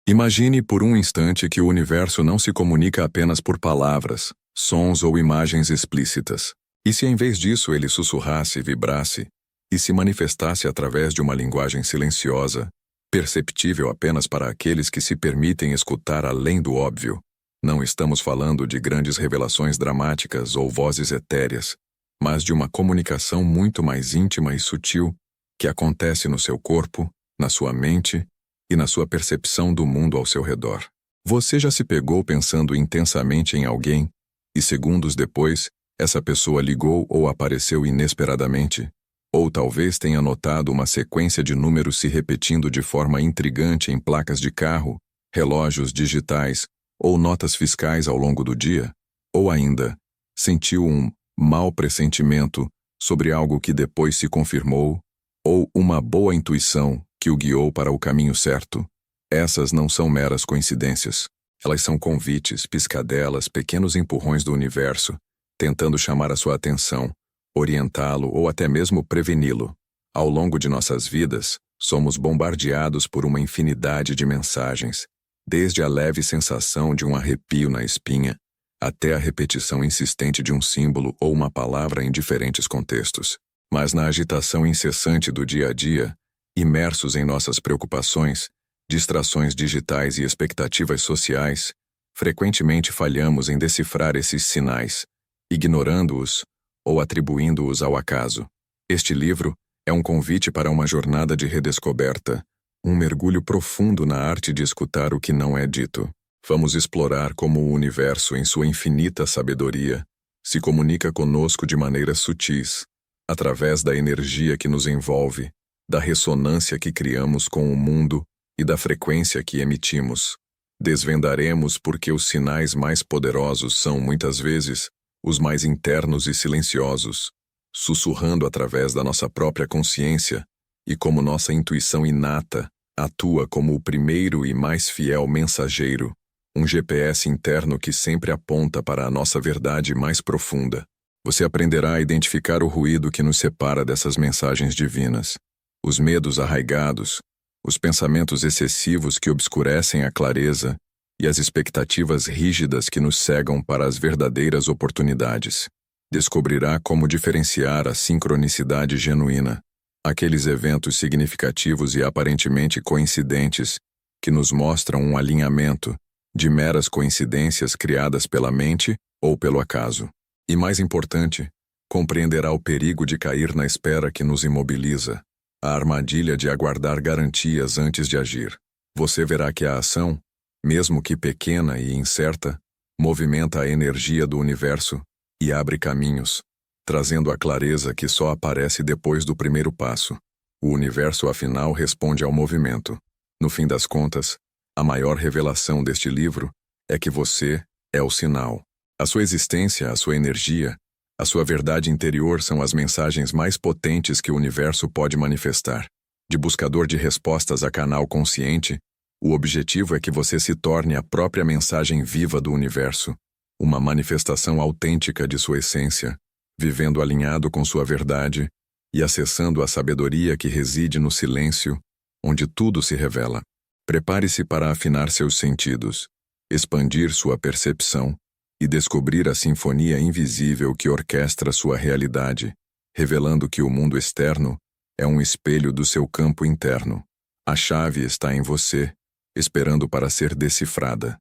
Imagine por um instante que o universo não se comunica apenas por palavras, sons ou imagens explícitas. E se em vez disso ele sussurrasse, vibrasse e se manifestasse através de uma linguagem silenciosa, perceptível apenas para aqueles que se permitem escutar além do óbvio? Não estamos falando de grandes revelações dramáticas ou vozes etéreas, mas de uma comunicação muito mais íntima e sutil que acontece no seu corpo, na sua mente e na sua percepção do mundo ao seu redor. Você já se pegou pensando intensamente em alguém e segundos depois, essa pessoa ligou ou apareceu inesperadamente? Ou talvez tenha notado uma sequência de números se repetindo de forma intrigante em placas de carro, relógios digitais ou notas fiscais ao longo do dia? Ou ainda, sentiu um mau pressentimento sobre algo que depois se confirmou? Ou uma boa intuição que o guiou para o caminho certo? Essas não são meras coincidências. Elas são convites, piscadelas, pequenos empurrões do universo, tentando chamar a sua atenção, orientá-lo ou até mesmo preveni-lo. Ao longo de nossas vidas, somos bombardeados por uma infinidade de mensagens, desde a leve sensação de um arrepio na espinha, até a repetição insistente de um símbolo ou uma palavra em diferentes contextos. Mas na agitação incessante do dia a dia, imersos em nossas preocupações, distrações digitais e expectativas sociais, frequentemente falhamos em decifrar esses sinais, ignorando-os ou atribuindo-os ao acaso. Este livro é um convite para uma jornada de redescoberta, um mergulho profundo na arte de escutar o que não é dito. Vamos explorar como o universo, em sua infinita sabedoria, se comunica conosco de maneiras sutis, através da energia que nos envolve, da ressonância que criamos com o mundo e da frequência que emitimos. Desvendaremos por que os sinais mais poderosos são, muitas vezes, os mais internos e silenciosos, sussurrando através da nossa própria consciência, e como nossa intuição inata atua como o primeiro e mais fiel mensageiro, um GPS interno que sempre aponta para a nossa verdade mais profunda. Você aprenderá a identificar o ruído que nos separa dessas mensagens divinas, os medos arraigados, os pensamentos excessivos que obscurecem a clareza e as expectativas rígidas que nos cegam para as verdadeiras oportunidades. Descobrirá como diferenciar a sincronicidade genuína, aqueles eventos significativos e aparentemente coincidentes que nos mostram um alinhamento de meras coincidências criadas pela mente ou pelo acaso. E mais importante, compreenderá o perigo de cair na espera que nos imobiliza, a armadilha de aguardar garantias antes de agir. Você verá que a ação, mesmo que pequena e incerta, movimenta a energia do universo e abre caminhos, trazendo a clareza que só aparece depois do primeiro passo. O universo, afinal, responde ao movimento. No fim das contas, a maior revelação deste livro é que você é o sinal. A sua existência, a sua energia, a sua verdade interior são as mensagens mais potentes que o universo pode manifestar. De buscador de respostas a canal consciente, o objetivo é que você se torne a própria mensagem viva do universo, uma manifestação autêntica de sua essência, vivendo alinhado com sua verdade e acessando a sabedoria que reside no silêncio, onde tudo se revela. Prepare-se para afinar seus sentidos, expandir sua percepção e descobrir a sinfonia invisível que orquestra sua realidade, revelando que o mundo externo é um espelho do seu campo interno. A chave está em você, esperando para ser decifrada.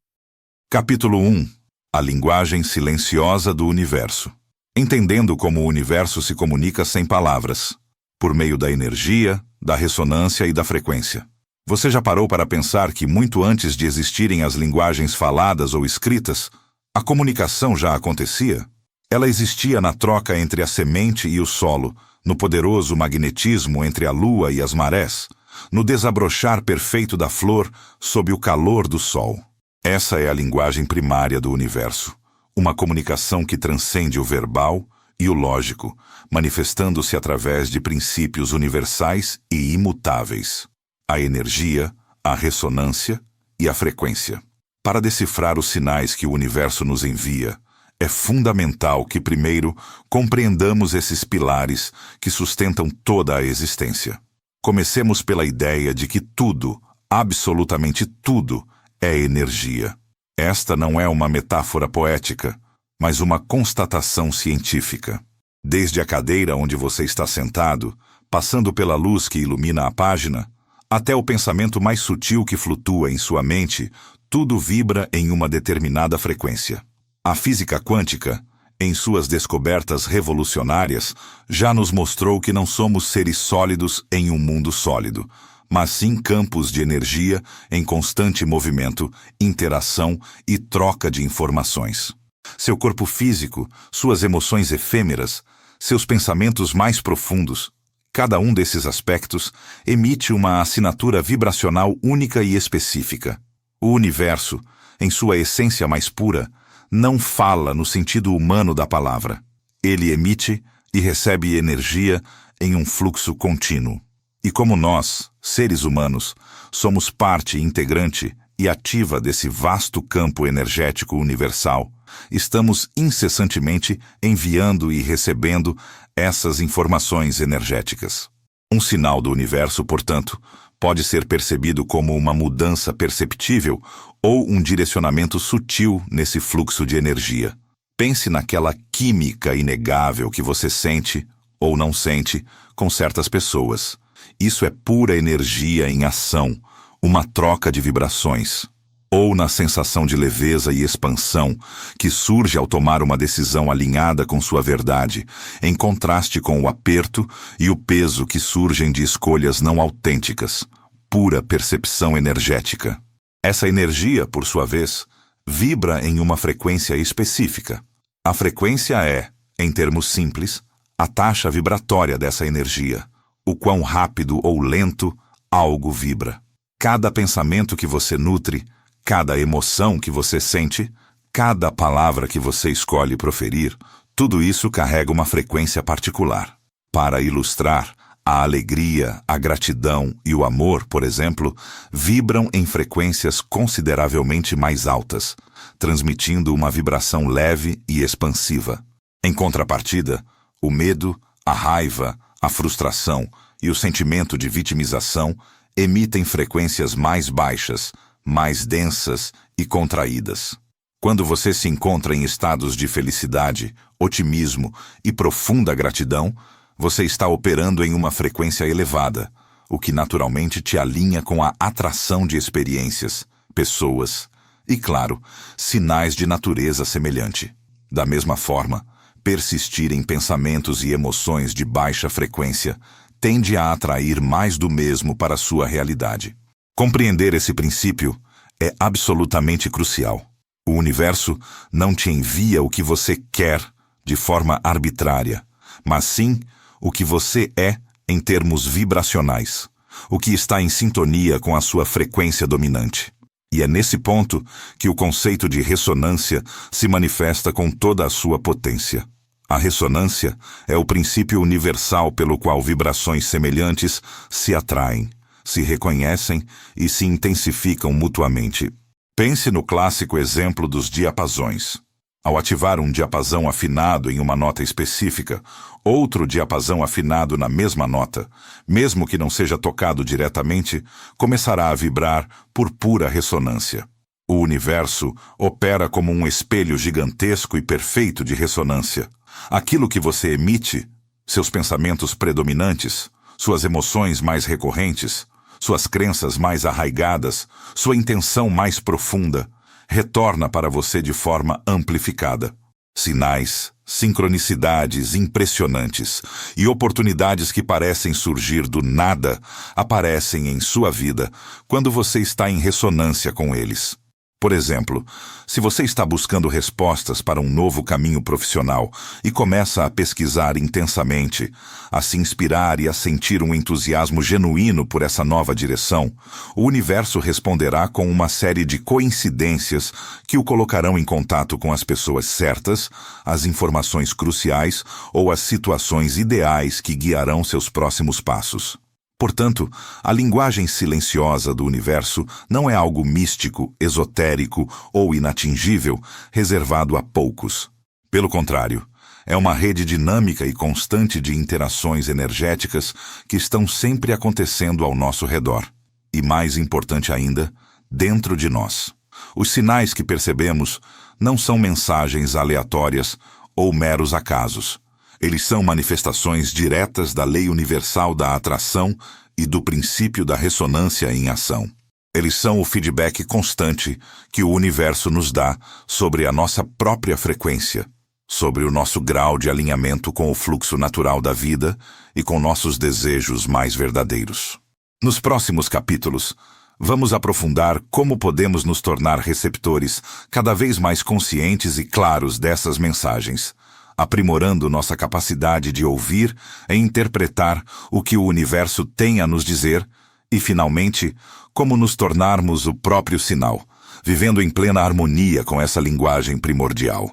Capítulo 1. A linguagem silenciosa do universo. Entendendo como o universo se comunica sem palavras, por meio da energia, da ressonância e da frequência. Você já parou para pensar que muito antes de existirem as linguagens faladas ou escritas, a comunicação já acontecia? Ela existia na troca entre a semente e o solo, no poderoso magnetismo entre a lua e as marés, no desabrochar perfeito da flor sob o calor do sol. Essa é a linguagem primária do universo, uma comunicação que transcende o verbal e o lógico, manifestando-se através de princípios universais e imutáveis: a energia, a ressonância e a frequência. Para decifrar os sinais que o universo nos envia, é fundamental que primeiro compreendamos esses pilares que sustentam toda a existência. Comecemos pela ideia de que tudo, absolutamente tudo, é energia. Esta não é uma metáfora poética, mas uma constatação científica. Desde a cadeira onde você está sentado, passando pela luz que ilumina a página, até o pensamento mais sutil que flutua em sua mente, tudo vibra em uma determinada frequência. A física quântica, em suas descobertas revolucionárias, já nos mostrou que não somos seres sólidos em um mundo sólido, mas sim campos de energia em constante movimento, interação e troca de informações. Seu corpo físico, suas emoções efêmeras, seus pensamentos mais profundos, cada um desses aspectos emite uma assinatura vibracional única e específica. O universo, em sua essência mais pura, não fala no sentido humano da palavra. Ele emite e recebe energia em um fluxo contínuo. E como nós, seres humanos, somos parte integrante e ativa desse vasto campo energético universal, estamos incessantemente enviando e recebendo essas informações energéticas. Um sinal do universo, portanto, pode ser percebido como uma mudança perceptível ou um direcionamento sutil nesse fluxo de energia. Pense naquela química inegável que você sente ou não sente com certas pessoas. Isso é pura energia em ação, uma troca de vibrações. Ou na sensação de leveza e expansão que surge ao tomar uma decisão alinhada com sua verdade, em contraste com o aperto e o peso que surgem de escolhas não autênticas. Pura percepção energética. Essa energia, por sua vez, vibra em uma frequência específica. A frequência é, em termos simples, a taxa vibratória dessa energia. O quão rápido ou lento algo vibra. Cada pensamento que você nutre, cada emoção que você sente, cada palavra que você escolhe proferir, tudo isso carrega uma frequência particular. Para ilustrar, a alegria, a gratidão e o amor, por exemplo, vibram em frequências consideravelmente mais altas, transmitindo uma vibração leve e expansiva. Em contrapartida, o medo, a raiva, a frustração e o sentimento de vitimização emitem frequências mais baixas, mais densas e contraídas. Quando você se encontra em estados de felicidade, otimismo e profunda gratidão, você está operando em uma frequência elevada, o que naturalmente te alinha com a atração de experiências, pessoas e, claro, sinais de natureza semelhante. Da mesma forma, persistir em pensamentos e emoções de baixa frequência tende a atrair mais do mesmo para sua realidade. Compreender esse princípio é absolutamente crucial. O universo não te envia o que você quer de forma arbitrária, mas sim o que você é em termos vibracionais, o que está em sintonia com a sua frequência dominante. E é nesse ponto que o conceito de ressonância se manifesta com toda a sua potência. A ressonância é o princípio universal pelo qual vibrações semelhantes se atraem, se reconhecem e se intensificam mutuamente. Pense no clássico exemplo dos diapasões. Ao ativar um diapasão afinado em uma nota específica, outro diapasão afinado na mesma nota, mesmo que não seja tocado diretamente, começará a vibrar por pura ressonância. O universo opera como um espelho gigantesco e perfeito de ressonância. Aquilo que você emite, seus pensamentos predominantes, suas emoções mais recorrentes, suas crenças mais arraigadas, sua intenção mais profunda, retorna para você de forma amplificada. Sinais, sincronicidades impressionantes e oportunidades que parecem surgir do nada aparecem em sua vida quando você está em ressonância com eles. Por exemplo, se você está buscando respostas para um novo caminho profissional e começa a pesquisar intensamente, a se inspirar e a sentir um entusiasmo genuíno por essa nova direção, o universo responderá com uma série de coincidências que o colocarão em contato com as pessoas certas, as informações cruciais ou as situações ideais que guiarão seus próximos passos. Portanto, a linguagem silenciosa do universo não é algo místico, esotérico ou inatingível, reservado a poucos. Pelo contrário, é uma rede dinâmica e constante de interações energéticas que estão sempre acontecendo ao nosso redor. E mais importante ainda, dentro de nós. Os sinais que percebemos não são mensagens aleatórias ou meros acasos. Eles são manifestações diretas da lei universal da atração e do princípio da ressonância em ação. Eles são o feedback constante que o universo nos dá sobre a nossa própria frequência, sobre o nosso grau de alinhamento com o fluxo natural da vida e com nossos desejos mais verdadeiros. Nos próximos capítulos, vamos aprofundar como podemos nos tornar receptores cada vez mais conscientes e claros dessas mensagens, aprimorando nossa capacidade de ouvir e interpretar o que o universo tem a nos dizer e, finalmente, como nos tornarmos o próprio sinal, vivendo em plena harmonia com essa linguagem primordial.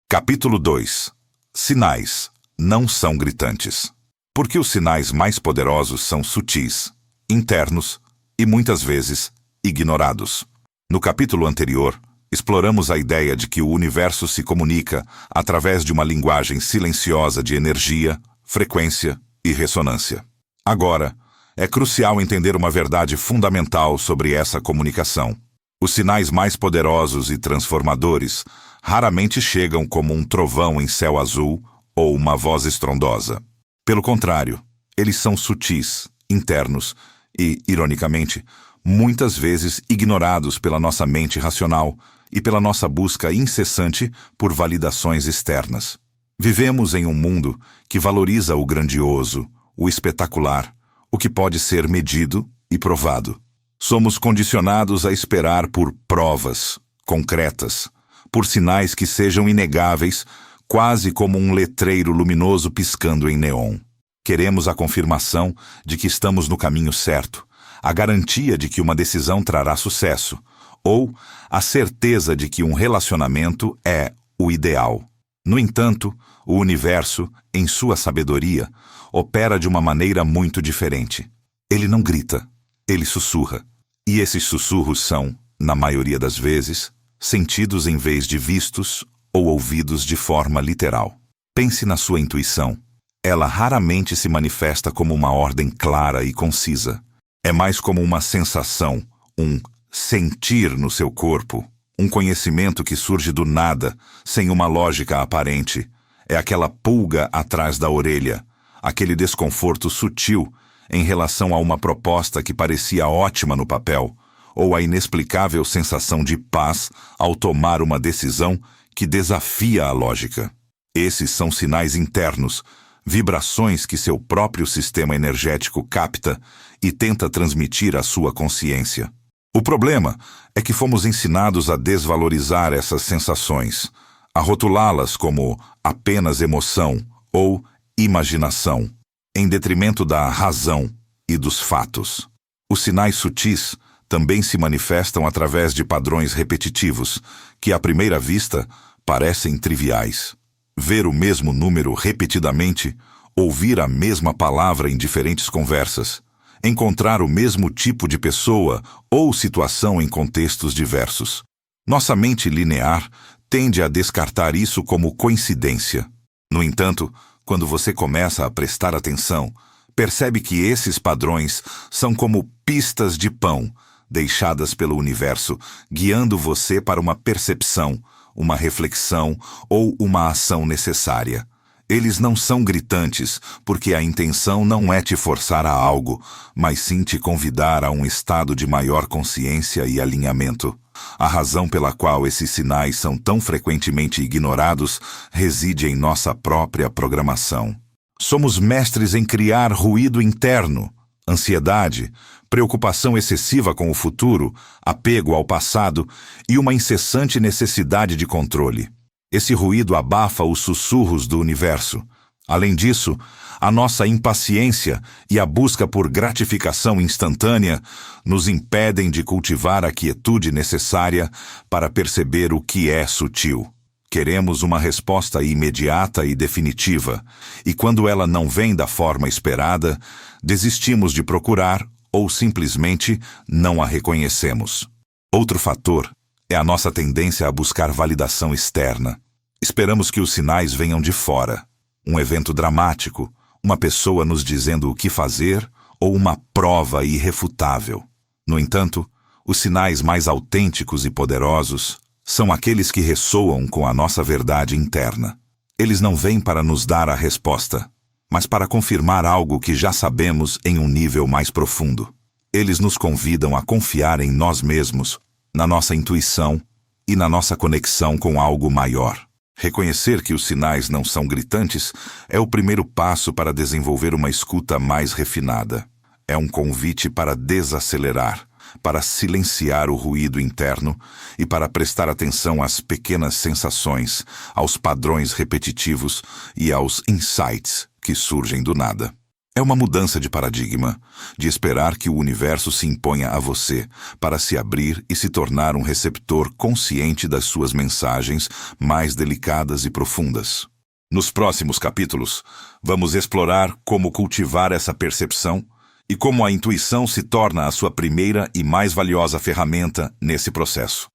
Capítulo 2. Sinais não são gritantes. Porque os sinais mais poderosos são sutis, internos e, muitas vezes, ignorados. No capítulo anterior, exploramos a ideia de que o universo se comunica através de uma linguagem silenciosa de energia, frequência e ressonância. Agora, é crucial entender uma verdade fundamental sobre essa comunicação. Os sinais mais poderosos e transformadores raramente chegam como um trovão em céu azul ou uma voz estrondosa. Pelo contrário, eles são sutis, internos e, ironicamente, muitas vezes ignorados pela nossa mente racional e pela nossa busca incessante por validações externas. Vivemos em um mundo que valoriza o grandioso, o espetacular, o que pode ser medido e provado. Somos condicionados a esperar por provas concretas, por sinais que sejam inegáveis, quase como um letreiro luminoso piscando em neon. Queremos a confirmação de que estamos no caminho certo, a garantia de que uma decisão trará sucesso, ou a certeza de que um relacionamento é o ideal. No entanto, o universo, em sua sabedoria, opera de uma maneira muito diferente. Ele não grita, ele sussurra. E esses sussurros são, na maioria das vezes, sentidos em vez de vistos ou ouvidos de forma literal. Pense na sua intuição. Ela raramente se manifesta como uma ordem clara e concisa. É mais como uma sensação, um sentir no seu corpo, um conhecimento que surge do nada, sem uma lógica aparente. É aquela pulga atrás da orelha, aquele desconforto sutil em relação a uma proposta que parecia ótima no papel, ou a inexplicável sensação de paz ao tomar uma decisão que desafia a lógica. Esses são sinais internos, vibrações que seu próprio sistema energético capta e tenta transmitir à sua consciência. O problema é que fomos ensinados a desvalorizar essas sensações, a rotulá-las como apenas emoção ou imaginação, em detrimento da razão e dos fatos. Os sinais sutis também se manifestam através de padrões repetitivos, que à primeira vista parecem triviais. Ver o mesmo número repetidamente, ouvir a mesma palavra em diferentes conversas, encontrar o mesmo tipo de pessoa ou situação em contextos diversos. Nossa mente linear tende a descartar isso como coincidência. No entanto, quando você começa a prestar atenção, percebe que esses padrões são como pistas de pão deixadas pelo universo, guiando você para uma percepção, uma reflexão ou uma ação necessária. Eles não são gritantes, porque a intenção não é te forçar a algo, mas sim te convidar a um estado de maior consciência e alinhamento. A razão pela qual esses sinais são tão frequentemente ignorados reside em nossa própria programação. Somos mestres em criar ruído interno, ansiedade, preocupação excessiva com o futuro, apego ao passado e uma incessante necessidade de controle. Esse ruído abafa os sussurros do universo. Além disso, a nossa impaciência e a busca por gratificação instantânea nos impedem de cultivar a quietude necessária para perceber o que é sutil. Queremos uma resposta imediata e definitiva, e quando ela não vem da forma esperada, desistimos de procurar ou simplesmente não a reconhecemos. Outro fator é a nossa tendência a buscar validação externa. Esperamos que os sinais venham de fora. Um evento dramático, uma pessoa nos dizendo o que fazer ou uma prova irrefutável. No entanto, Os sinais mais autênticos e poderosos são aqueles que ressoam com a nossa verdade interna. Eles não vêm para nos dar a resposta, mas para confirmar algo que já sabemos em um nível mais profundo. Eles nos convidam a confiar em nós mesmos, na nossa intuição e na nossa conexão com algo maior. Reconhecer que os sinais não são gritantes é o primeiro passo para desenvolver uma escuta mais refinada. É um convite para desacelerar, para silenciar o ruído interno e para prestar atenção às pequenas sensações, aos padrões repetitivos e aos insights que surgem do nada. É uma mudança de paradigma, de esperar que o universo se imponha a você para se abrir e se tornar um receptor consciente das suas mensagens mais delicadas e profundas. Nos próximos capítulos, vamos explorar como cultivar essa percepção e como a intuição se torna a sua primeira e mais valiosa ferramenta nesse processo.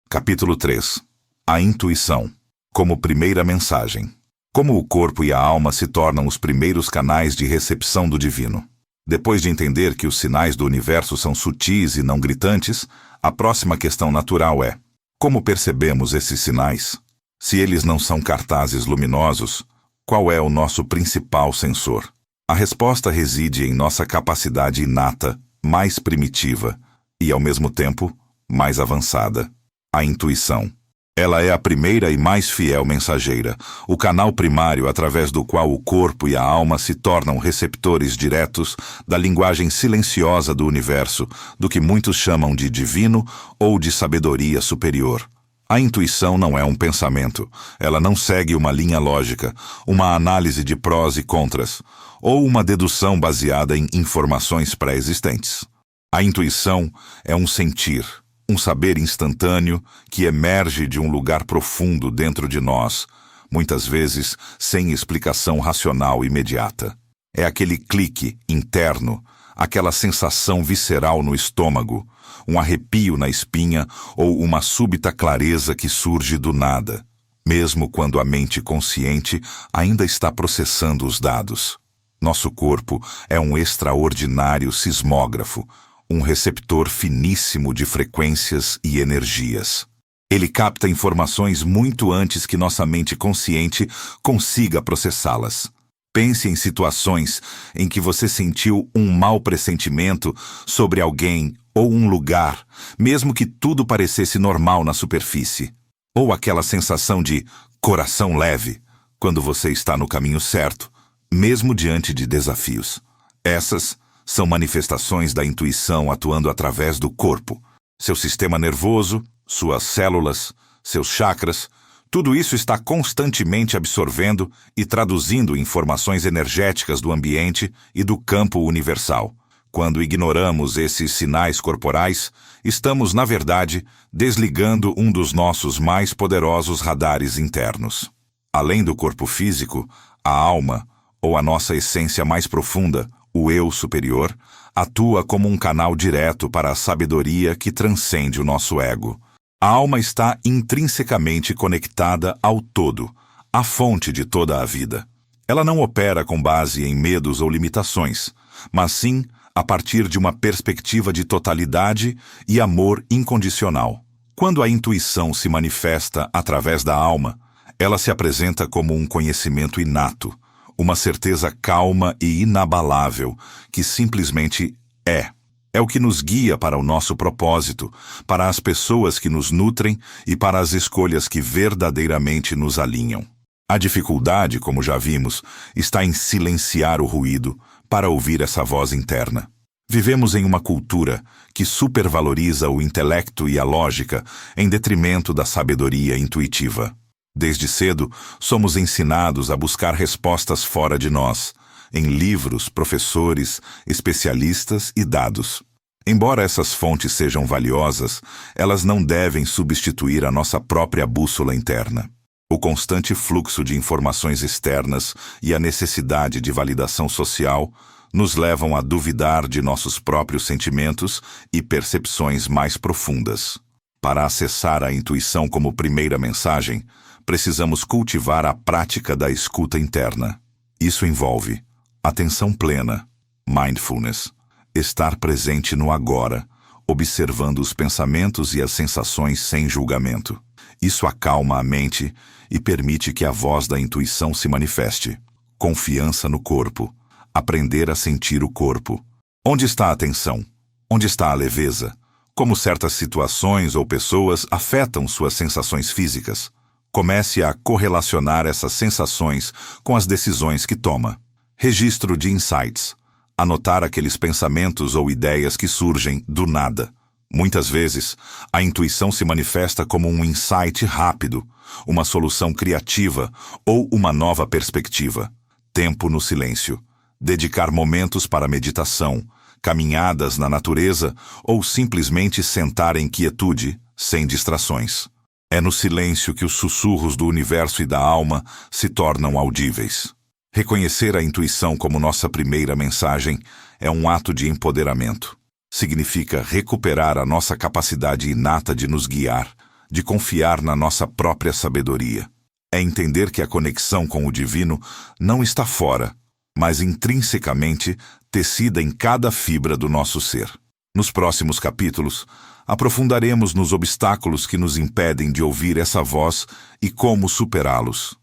Capítulo 3. A intuição, como primeira mensagem. Como o corpo e a alma se tornam os primeiros canais de recepção do divino. Depois de entender que os sinais do universo são sutis e não gritantes, a próxima questão natural é: como percebemos esses sinais? Se eles não são cartazes luminosos, qual é o nosso principal sensor? A resposta reside em nossa capacidade inata, mais primitiva e, ao mesmo tempo, mais avançada: a intuição. Ela é a primeira e mais fiel mensageira, o canal primário através do qual o corpo e a alma se tornam receptores diretos da linguagem silenciosa do universo, do que muitos chamam de divino ou de sabedoria superior. A intuição não é um pensamento, ela não segue uma linha lógica, uma análise de prós e contras, ou uma dedução baseada em informações pré-existentes. A intuição é um sentir, um saber instantâneo que emerge de um lugar profundo dentro de nós, muitas vezes sem explicação racional imediata. É aquele clique interno, aquela sensação visceral no estômago, um arrepio na espinha ou uma súbita clareza que surge do nada, mesmo quando a mente consciente ainda está processando os dados. Nosso corpo é um extraordinário sismógrafo, um receptor finíssimo de frequências e energias. Ele capta informações muito antes que nossa mente consciente consiga processá-las. Pense em situações em que você sentiu um mau pressentimento sobre alguém ou um lugar, mesmo que tudo parecesse normal na superfície. Ou aquela sensação de coração leve, quando você está no caminho certo, mesmo diante de desafios. Essas são manifestações da intuição atuando através do corpo. Seu sistema nervoso, suas células, seus chakras, tudo isso está constantemente absorvendo e traduzindo informações energéticas do ambiente e do campo universal. Quando ignoramos esses sinais corporais, estamos, na verdade, desligando um dos nossos mais poderosos radares internos. Além do corpo físico, a alma, ou a nossa essência mais profunda, o eu superior, atua como um canal direto para a sabedoria que transcende o nosso ego. A alma está intrinsecamente conectada ao todo, à fonte de toda a vida. Ela não opera com base em medos ou limitações, mas sim a partir de uma perspectiva de totalidade e amor incondicional. Quando a intuição se manifesta através da alma, ela se apresenta como um conhecimento inato, uma certeza calma e inabalável, que simplesmente é. É o que nos guia para o nosso propósito, para as pessoas que nos nutrem e para as escolhas que verdadeiramente nos alinham. A dificuldade, como já vimos, está em silenciar o ruído para ouvir essa voz interna. Vivemos em uma cultura que supervaloriza o intelecto e a lógica em detrimento da sabedoria intuitiva. Desde cedo, somos ensinados a buscar respostas fora de nós, em livros, professores, especialistas e dados. Embora essas fontes sejam valiosas, elas não devem substituir a nossa própria bússola interna. O constante fluxo de informações externas e a necessidade de validação social nos levam a duvidar de nossos próprios sentimentos e percepções mais profundas. Para acessar a intuição como primeira mensagem, precisamos cultivar a prática da escuta interna. Isso envolve atenção plena, mindfulness, estar presente no agora, observando os pensamentos e as sensações sem julgamento. Isso acalma a mente e permite que a voz da intuição se manifeste. Confiança no corpo. Aprender a sentir o corpo. Onde está a atenção? Onde está a leveza? Como certas situações ou pessoas afetam suas sensações físicas? Comece a correlacionar essas sensações com as decisões que toma. Registro de insights. Anotar aqueles pensamentos ou ideias que surgem do nada. Muitas vezes, a intuição se manifesta como um insight rápido, uma solução criativa ou uma nova perspectiva. Tempo no silêncio. Dedicar momentos para meditação, caminhadas na natureza ou simplesmente sentar em quietude, sem distrações. É no silêncio que os sussurros do universo e da alma se tornam audíveis. Reconhecer a intuição como nossa primeira mensagem é um ato de empoderamento. Significa recuperar a nossa capacidade inata de nos guiar, de confiar na nossa própria sabedoria. É entender que a conexão com o divino não está fora, mas intrinsecamente tecida em cada fibra do nosso ser. Nos próximos capítulos, aprofundaremos nos obstáculos que nos impedem de ouvir essa voz e como superá-los.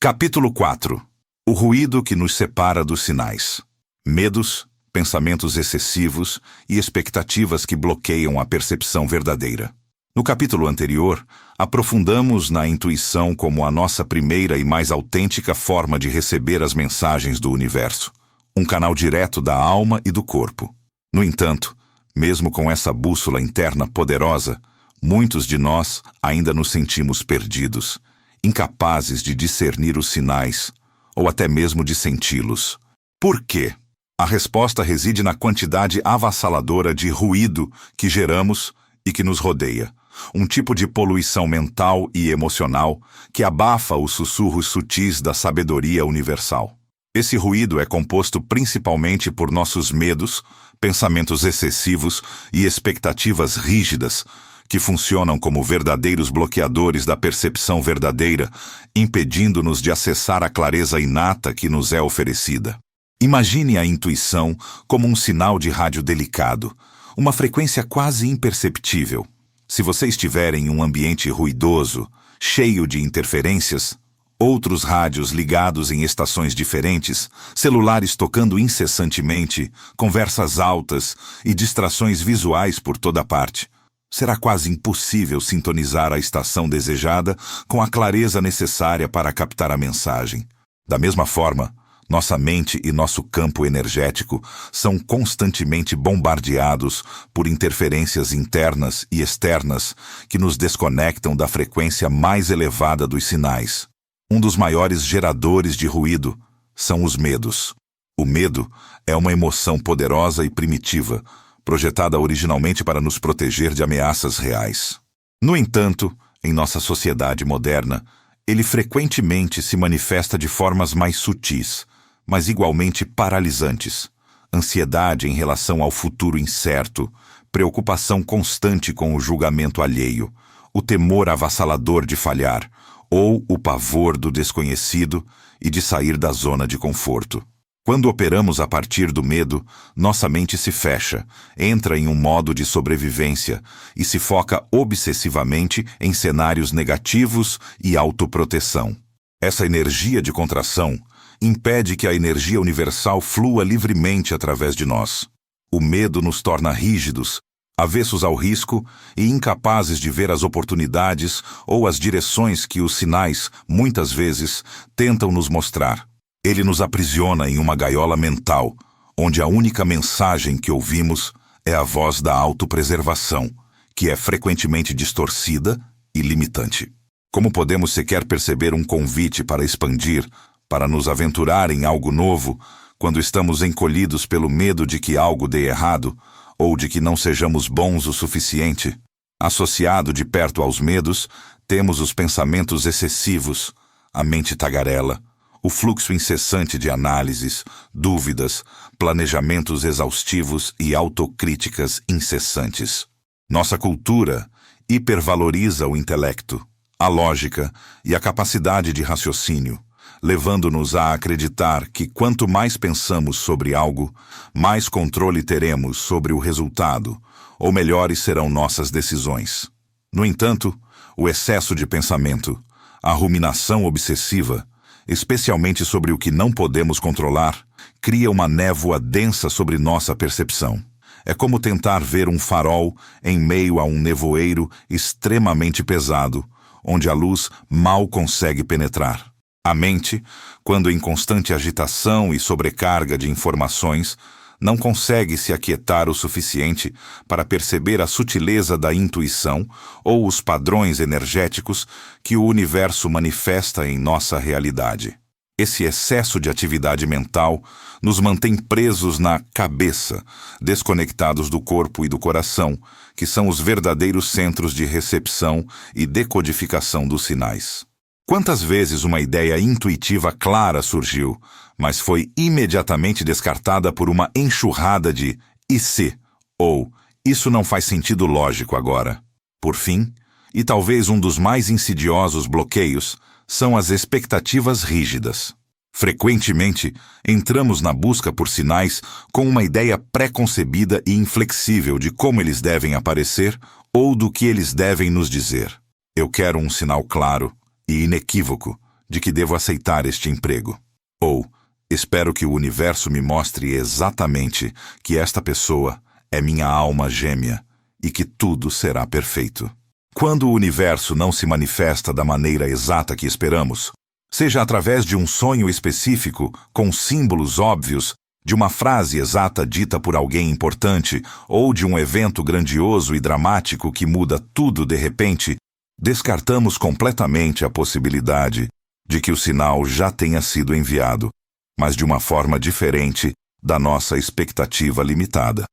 Capítulo 4. O ruído que nos separa dos sinais. Medos, pensamentos excessivos e expectativas que bloqueiam a percepção verdadeira. No capítulo anterior, aprofundamos na intuição como a nossa primeira e mais autêntica forma de receber as mensagens do universo, um canal direto da alma e do corpo. No entanto, mesmo com essa bússola interna poderosa, muitos de nós ainda nos sentimos perdidos, incapazes de discernir os sinais, ou até mesmo de senti-los. Por quê? A resposta reside na quantidade avassaladora de ruído que geramos e que nos rodeia. Um tipo de poluição mental e emocional que abafa os sussurros sutis da sabedoria universal. Esse ruído é composto principalmente por nossos medos, pensamentos excessivos e expectativas rígidas, que funcionam como verdadeiros bloqueadores da percepção verdadeira, impedindo-nos de acessar a clareza inata que nos é oferecida. Imagine a intuição como um sinal de rádio delicado, uma frequência quase imperceptível. Se você estiver em um ambiente ruidoso, cheio de interferências, outros rádios ligados em estações diferentes, celulares tocando incessantemente, conversas altas e distrações visuais por toda parte, será quase impossível sintonizar a estação desejada com a clareza necessária para captar a mensagem. Da mesma forma, nossa mente e nosso campo energético são constantemente bombardeados por interferências internas e externas que nos desconectam da frequência mais elevada dos sinais. Um dos maiores geradores de ruído são os medos. O medo é uma emoção poderosa e primitiva, projetada originalmente para nos proteger de ameaças reais. No entanto, em nossa sociedade moderna, ele frequentemente se manifesta de formas mais sutis, mas igualmente paralisantes. Ansiedade em relação ao futuro incerto, preocupação constante com o julgamento alheio, o temor avassalador de falhar, ou o pavor do desconhecido e de sair da zona de conforto. Quando operamos a partir do medo, nossa mente se fecha, entra em um modo de sobrevivência e se foca obsessivamente em cenários negativos e autoproteção. Essa energia de contração impede que a energia universal flua livremente através de nós. O medo nos torna rígidos, avessos ao risco e incapazes de ver as oportunidades ou as direções que os sinais, muitas vezes, tentam nos mostrar. Ele nos aprisiona em uma gaiola mental, onde a única mensagem que ouvimos é a voz da autopreservação, que é frequentemente distorcida e limitante. Como podemos sequer perceber um convite para expandir, para nos aventurar em algo novo, quando estamos encolhidos pelo medo de que algo dê errado ou de que não sejamos bons o suficiente? Associado de perto aos medos, temos os pensamentos excessivos, a mente tagarela, o fluxo incessante de análises, dúvidas, planejamentos exaustivos e autocríticas incessantes. Nossa cultura hipervaloriza o intelecto, a lógica e a capacidade de raciocínio, levando-nos a acreditar que quanto mais pensamos sobre algo, mais controle teremos sobre o resultado, ou melhores serão nossas decisões. No entanto, o excesso de pensamento, a ruminação obsessiva, especialmente sobre o que não podemos controlar, cria uma névoa densa sobre nossa percepção. É como tentar ver um farol em meio a um nevoeiro extremamente pesado, onde a luz mal consegue penetrar. A mente, quando em constante agitação e sobrecarga de informações, não consegue se aquietar o suficiente para perceber a sutileza da intuição ou os padrões energéticos que o universo manifesta em nossa realidade. Esse excesso de atividade mental nos mantém presos na cabeça, desconectados do corpo e do coração, que são os verdadeiros centros de recepção e decodificação dos sinais. Quantas vezes uma ideia intuitiva clara surgiu, mas foi imediatamente descartada por uma enxurrada de "e se?" ou "isso não faz sentido lógico agora". Por fim, e talvez um dos mais insidiosos bloqueios, são as expectativas rígidas. Frequentemente, entramos na busca por sinais com uma ideia pré-concebida e inflexível de como eles devem aparecer ou do que eles devem nos dizer. Eu quero um sinal claro e inequívoco de que devo aceitar este emprego. Ou, espero que o universo me mostre exatamente que esta pessoa é minha alma gêmea e que tudo será perfeito. Quando o universo não se manifesta da maneira exata que esperamos, seja através de um sonho específico, com símbolos óbvios, de uma frase exata dita por alguém importante ou de um evento grandioso e dramático que muda tudo de repente, descartamos completamente a possibilidade de que o sinal já tenha sido enviado, mas de uma forma diferente da nossa expectativa limitada.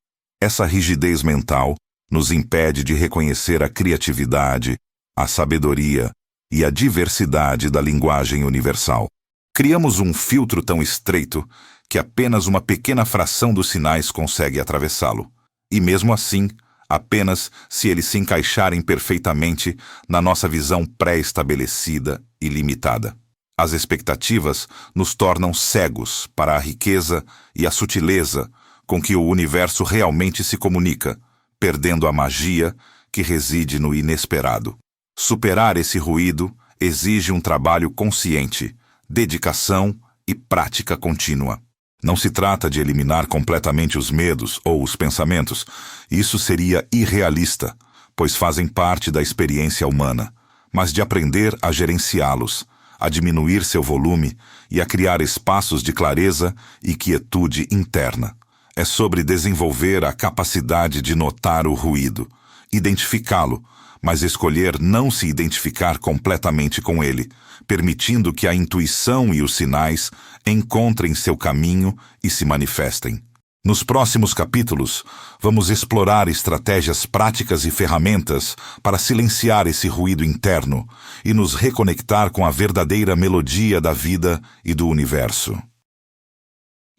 Essa rigidez mental nos impede de reconhecer a criatividade, a sabedoria e a diversidade da linguagem universal. Criamos um filtro tão estreito que apenas uma pequena fração dos sinais consegue atravessá-lo. E mesmo assim, apenas se eles se encaixarem perfeitamente na nossa visão pré-estabelecida e limitada. As expectativas nos tornam cegos para a riqueza e a sutileza com que o universo realmente se comunica, perdendo a magia que reside no inesperado. Superar esse ruído exige um trabalho consciente, dedicação e prática contínua. Não se trata de eliminar completamente os medos ou os pensamentos. Isso seria irrealista, pois fazem parte da experiência humana, mas de aprender a gerenciá-los, a diminuir seu volume e a criar espaços de clareza e quietude interna. É sobre desenvolver a capacidade de notar o ruído, identificá-lo, mas escolher não se identificar completamente com ele, permitindo que a intuição e os sinais encontrem seu caminho e se manifestem. Nos próximos capítulos, vamos explorar estratégias práticas e ferramentas para silenciar esse ruído interno e nos reconectar com a verdadeira melodia da vida e do universo.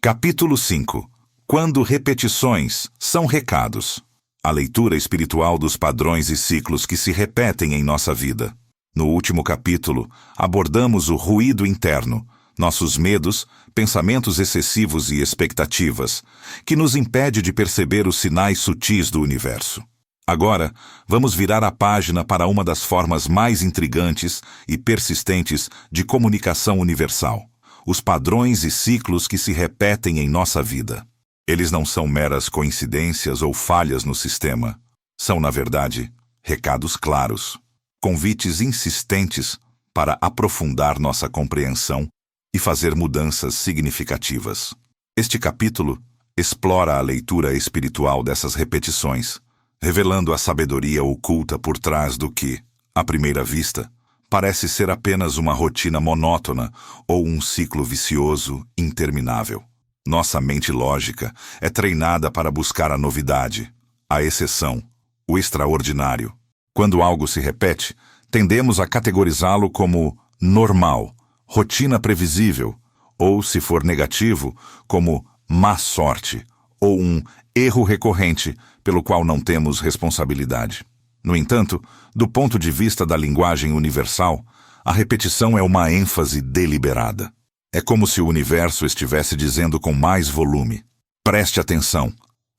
Capítulo 5. Quando repetições são recados. A leitura espiritual dos padrões e ciclos que se repetem em nossa vida. No último capítulo, abordamos o ruído interno, nossos medos, pensamentos excessivos e expectativas, que nos impede de perceber os sinais sutis do universo. Agora, vamos virar a página para uma das formas mais intrigantes e persistentes de comunicação universal: os padrões e ciclos que se repetem em nossa vida. Eles não são meras coincidências ou falhas no sistema. São, na verdade, recados claros, convites insistentes para aprofundar nossa compreensão e fazer mudanças significativas. Este capítulo explora a leitura espiritual dessas repetições, revelando a sabedoria oculta por trás do que, à primeira vista, parece ser apenas uma rotina monótona ou um ciclo vicioso interminável. Nossa mente lógica é treinada para buscar a novidade, a exceção, o extraordinário. Quando algo se repete, tendemos a categorizá-lo como normal, rotina previsível, ou, se for negativo, como má sorte, ou um erro recorrente pelo qual não temos responsabilidade. No entanto, do ponto de vista da linguagem universal, a repetição é uma ênfase deliberada. É como se o universo estivesse dizendo com mais volume: preste atenção,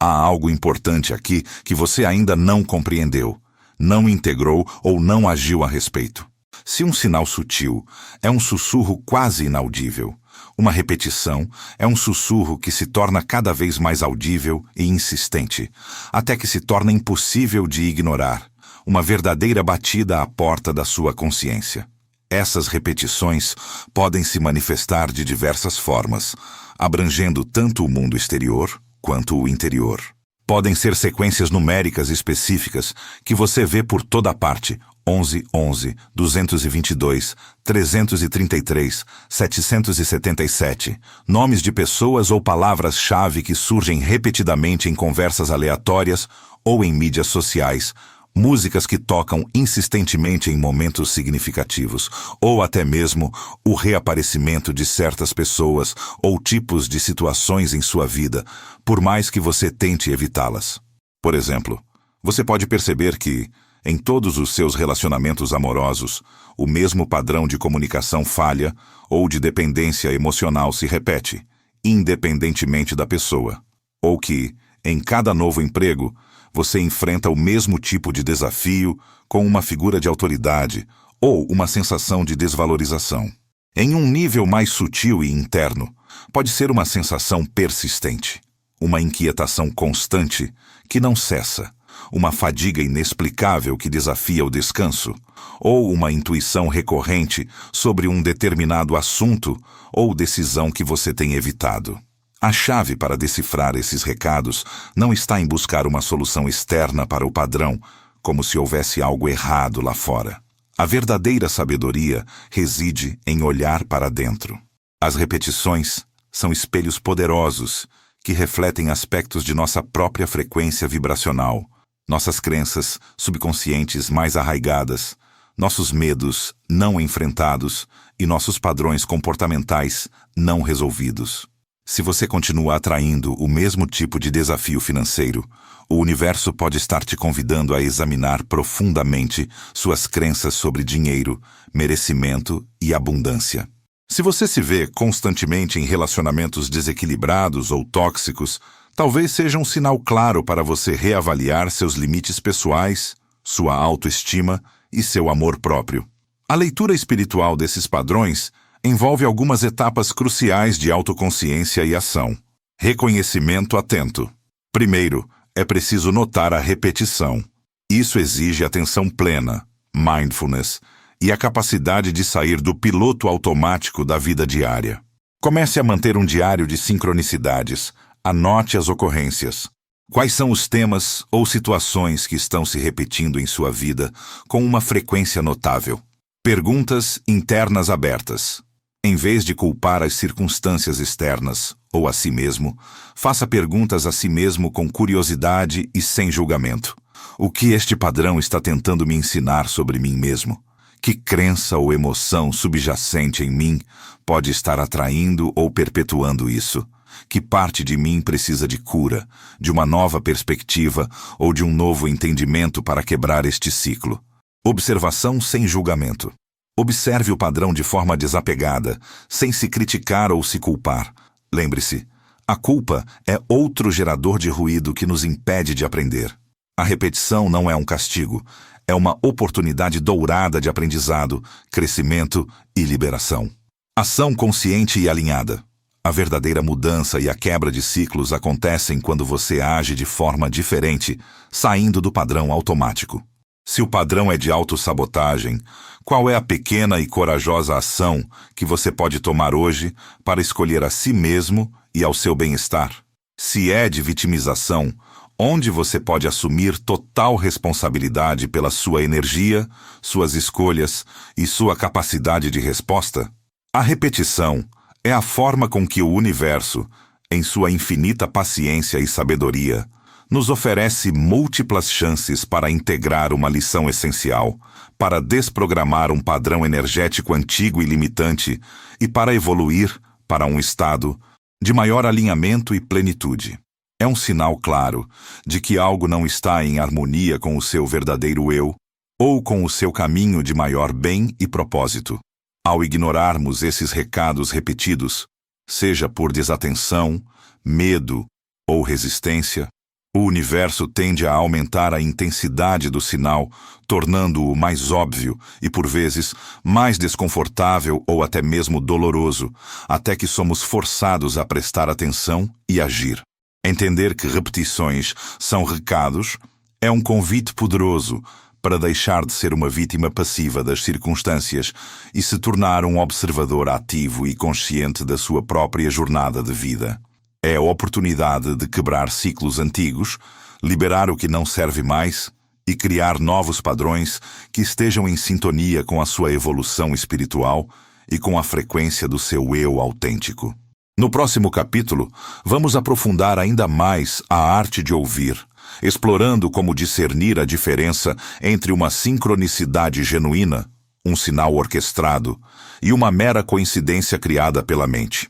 Há algo importante aqui que você ainda não compreendeu, não integrou ou não agiu a respeito. Se um sinal sutil é um sussurro quase inaudível, uma repetição é um sussurro que se torna cada vez mais audível e insistente, até que se torna impossível de ignorar, uma verdadeira batida à porta da sua consciência. Essas repetições podem se manifestar de diversas formas, abrangendo tanto o mundo exterior quanto o interior. Podem ser sequências numéricas específicas que você vê por toda parte: 11, 11, 222, 333, 777, nomes de pessoas ou palavras-chave que surgem repetidamente em conversas aleatórias ou em mídias sociais, músicas que tocam insistentemente em momentos significativos, ou até mesmo o reaparecimento de certas pessoas ou tipos de situações em sua vida, por mais que você tente evitá-las. Por exemplo, você pode perceber que, em todos os seus relacionamentos amorosos, o mesmo padrão de comunicação falha ou de dependência emocional se repete, independentemente da pessoa. Ou que, em cada novo emprego, você enfrenta o mesmo tipo de desafio com uma figura de autoridade ou uma sensação de desvalorização. Em um nível mais sutil e interno, pode ser uma sensação persistente, uma inquietação constante que não cessa, uma fadiga inexplicável que desafia o descanso, ou uma intuição recorrente sobre um determinado assunto ou decisão que você tem evitado. A chave para decifrar esses recados não está em buscar uma solução externa para o padrão, como se houvesse algo errado lá fora. A verdadeira sabedoria reside em olhar para dentro. As repetições são espelhos poderosos que refletem aspectos de nossa própria frequência vibracional, nossas crenças subconscientes mais arraigadas, nossos medos não enfrentados e nossos padrões comportamentais não resolvidos. Se você continua atraindo o mesmo tipo de desafio financeiro, o universo pode estar te convidando a examinar profundamente suas crenças sobre dinheiro, merecimento e abundância. Se você se vê constantemente em relacionamentos desequilibrados ou tóxicos, talvez seja um sinal claro para você reavaliar seus limites pessoais, sua autoestima e seu amor próprio. A leitura espiritual desses padrões envolve algumas etapas cruciais de autoconsciência e ação. Reconhecimento atento. Primeiro, é preciso notar a repetição. Isso exige atenção plena, mindfulness, e a capacidade de sair do piloto automático da vida diária. Comece a manter um diário de sincronicidades. Anote as ocorrências. Quais são os temas ou situações que estão se repetindo em sua vida com uma frequência notável? Perguntas internas abertas. Em vez de culpar as circunstâncias externas ou a si mesmo, faça perguntas a si mesmo com curiosidade e sem julgamento. O que este padrão está tentando me ensinar sobre mim mesmo? Que crença ou emoção subjacente em mim pode estar atraindo ou perpetuando isso? Que parte de mim precisa de cura, de uma nova perspectiva ou de um novo entendimento para quebrar este ciclo? Observação sem julgamento. Observe o padrão de forma desapegada, sem se criticar ou se culpar. Lembre-se, a culpa é outro gerador de ruído que nos impede de aprender. A repetição não é um castigo, é uma oportunidade dourada de aprendizado, crescimento e liberação. Ação consciente e alinhada. A verdadeira mudança e a quebra de ciclos acontecem quando você age de forma diferente, saindo do padrão automático. Se o padrão é de autossabotagem, qual é a pequena e corajosa ação que você pode tomar hoje para escolher a si mesmo e ao seu bem-estar? Se é de vitimização, onde você pode assumir total responsabilidade pela sua energia, suas escolhas e sua capacidade de resposta? A repetição é a forma com que o universo, em sua infinita paciência e sabedoria, nos oferece múltiplas chances para integrar uma lição essencial, para desprogramar um padrão energético antigo e limitante e para evoluir para um estado de maior alinhamento e plenitude. É um sinal claro de que algo não está em harmonia com o seu verdadeiro eu ou com o seu caminho de maior bem e propósito. Ao ignorarmos esses recados repetidos, seja por desatenção, medo ou resistência, O universo tende a aumentar a intensidade do sinal, tornando-o mais óbvio e, por vezes, mais desconfortável ou até mesmo doloroso, até que somos forçados a prestar atenção e agir. Entender que repetições são recados é um convite poderoso para deixar de ser uma vítima passiva das circunstâncias e se tornar um observador ativo e consciente da sua própria jornada de vida. É a oportunidade de quebrar ciclos antigos, liberar o que não serve mais e criar novos padrões que estejam em sintonia com a sua evolução espiritual e com a frequência do seu eu autêntico. No próximo capítulo, vamos aprofundar ainda mais a arte de ouvir, explorando como discernir a diferença entre uma sincronicidade genuína, um sinal orquestrado, e uma mera coincidência criada pela mente.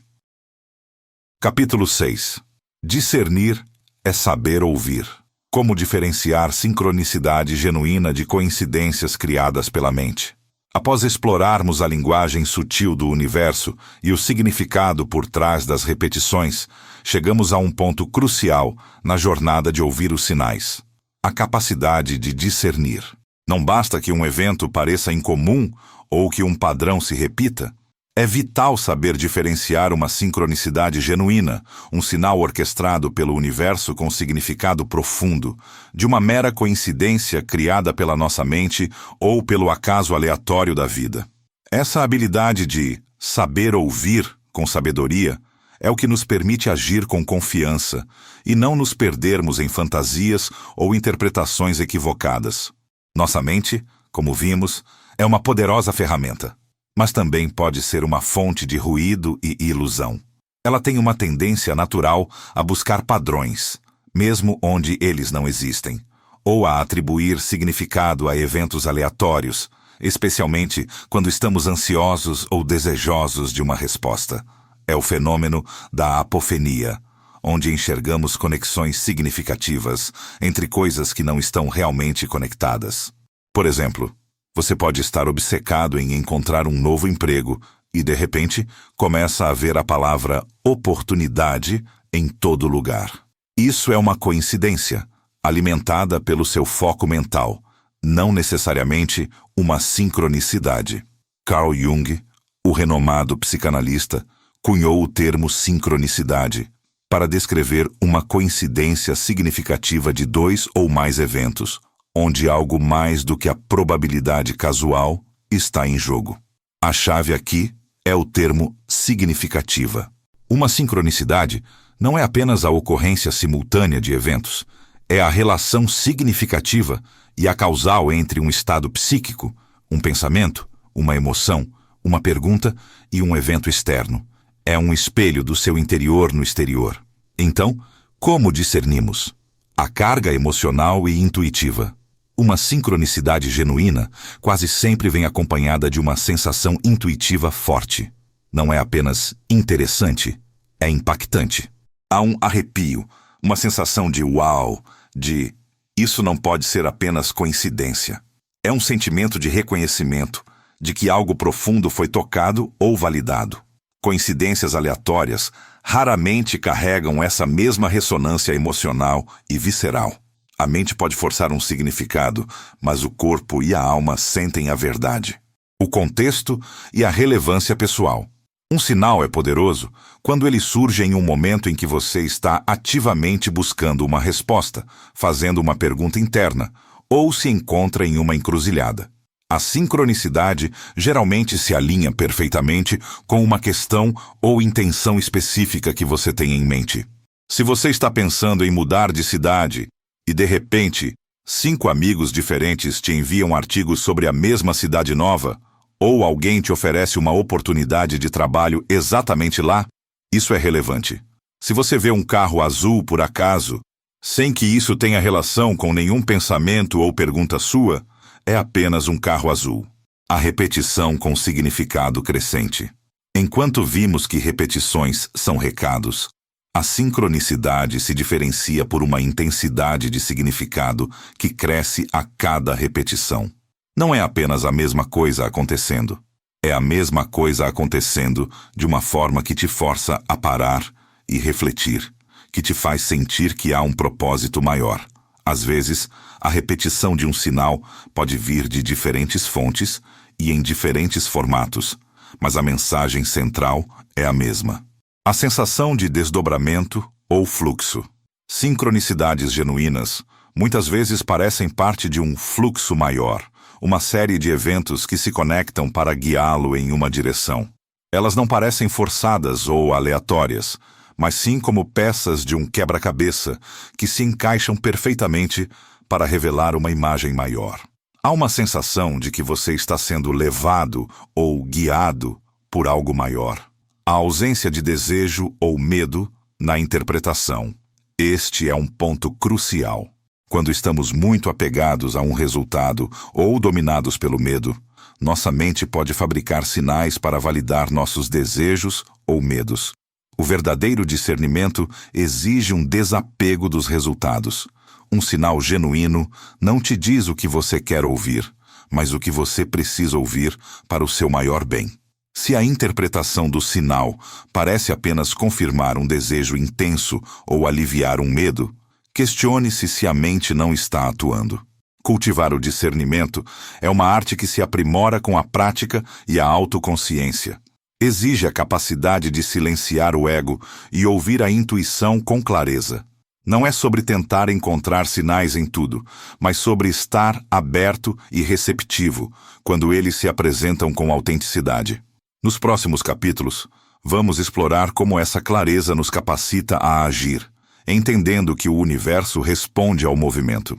Capítulo 6. Discernir é saber ouvir. Como diferenciar sincronicidade genuína de coincidências criadas pela mente. Após explorarmos a linguagem sutil do universo e o significado por trás das repetições, chegamos a um ponto crucial na jornada de ouvir os sinais. A capacidade de discernir. Não basta que um evento pareça incomum ou que um padrão se repita. É vital saber diferenciar uma sincronicidade genuína, um sinal orquestrado pelo universo com significado profundo, de uma mera coincidência criada pela nossa mente ou pelo acaso aleatório da vida. Essa habilidade de saber ouvir com sabedoria é o que nos permite agir com confiança e não nos perdermos em fantasias ou interpretações equivocadas. Nossa mente, como vimos, é uma poderosa ferramenta, mas também pode ser uma fonte de ruído e ilusão. Ela tem uma tendência natural a buscar padrões, mesmo onde eles não existem, ou a atribuir significado a eventos aleatórios, especialmente quando estamos ansiosos ou desejosos de uma resposta. É o fenômeno da apofenia, onde enxergamos conexões significativas entre coisas que não estão realmente conectadas. Por exemplo, você pode estar obcecado em encontrar um novo emprego e, de repente, começa a ver a palavra oportunidade em todo lugar. Isso é uma coincidência, alimentada pelo seu foco mental, não necessariamente uma sincronicidade. Carl Jung, o renomado psicanalista, cunhou o termo sincronicidade para descrever uma coincidência significativa de dois ou mais eventos, onde algo mais do que a probabilidade casual está em jogo. A chave aqui é o termo significativa. Uma sincronicidade não é apenas a ocorrência simultânea de eventos, é a relação significativa e a causal entre um estado psíquico, um pensamento, uma emoção, uma pergunta e um evento externo. É um espelho do seu interior no exterior. Então, como discernimos? A carga emocional e intuitiva. Uma sincronicidade genuína quase sempre vem acompanhada de uma sensação intuitiva forte. Não é apenas interessante, é impactante. Há um arrepio, uma sensação de uau, de isso não pode ser apenas coincidência. É um sentimento de reconhecimento, de que algo profundo foi tocado ou validado. Coincidências aleatórias raramente carregam essa mesma ressonância emocional e visceral. A mente pode forçar um significado, mas o corpo e a alma sentem a verdade. O contexto e a relevância pessoal. Um sinal é poderoso quando ele surge em um momento em que você está ativamente buscando uma resposta, fazendo uma pergunta interna, ou se encontra em uma encruzilhada. A sincronicidade geralmente se alinha perfeitamente com uma questão ou intenção específica que você tem em mente. Se você está pensando em mudar de cidade, e, de repente, 5 amigos diferentes te enviam artigos sobre a mesma cidade nova, ou alguém te oferece uma oportunidade de trabalho exatamente lá, isso é relevante. Se você vê um carro azul por acaso, sem que isso tenha relação com nenhum pensamento ou pergunta sua, é apenas um carro azul. A repetição com significado crescente. Enquanto vimos que repetições são recados, a sincronicidade se diferencia por uma intensidade de significado que cresce a cada repetição. Não é apenas a mesma coisa acontecendo. É a mesma coisa acontecendo de uma forma que te força a parar e refletir, que te faz sentir que há um propósito maior. Às vezes, a repetição de um sinal pode vir de diferentes fontes e em diferentes formatos, mas a mensagem central é a mesma. A sensação de desdobramento ou fluxo. Sincronicidades genuínas muitas vezes parecem parte de um fluxo maior, uma série de eventos que se conectam para guiá-lo em uma direção. Elas não parecem forçadas ou aleatórias, mas sim como peças de um quebra-cabeça que se encaixam perfeitamente para revelar uma imagem maior. Há uma sensação de que você está sendo levado ou guiado por algo maior. A ausência de desejo ou medo na interpretação. Este é um ponto crucial. Quando estamos muito apegados a um resultado ou dominados pelo medo, nossa mente pode fabricar sinais para validar nossos desejos ou medos. O verdadeiro discernimento exige um desapego dos resultados. Um sinal genuíno não te diz o que você quer ouvir, mas o que você precisa ouvir para o seu maior bem. Se a interpretação do sinal parece apenas confirmar um desejo intenso ou aliviar um medo, questione-se se a mente não está atuando. Cultivar o discernimento é uma arte que se aprimora com a prática e a autoconsciência. Exige a capacidade de silenciar o ego e ouvir a intuição com clareza. Não é sobre tentar encontrar sinais em tudo, mas sobre estar aberto e receptivo quando eles se apresentam com autenticidade. Nos próximos capítulos, vamos explorar como essa clareza nos capacita a agir, entendendo que o universo responde ao movimento.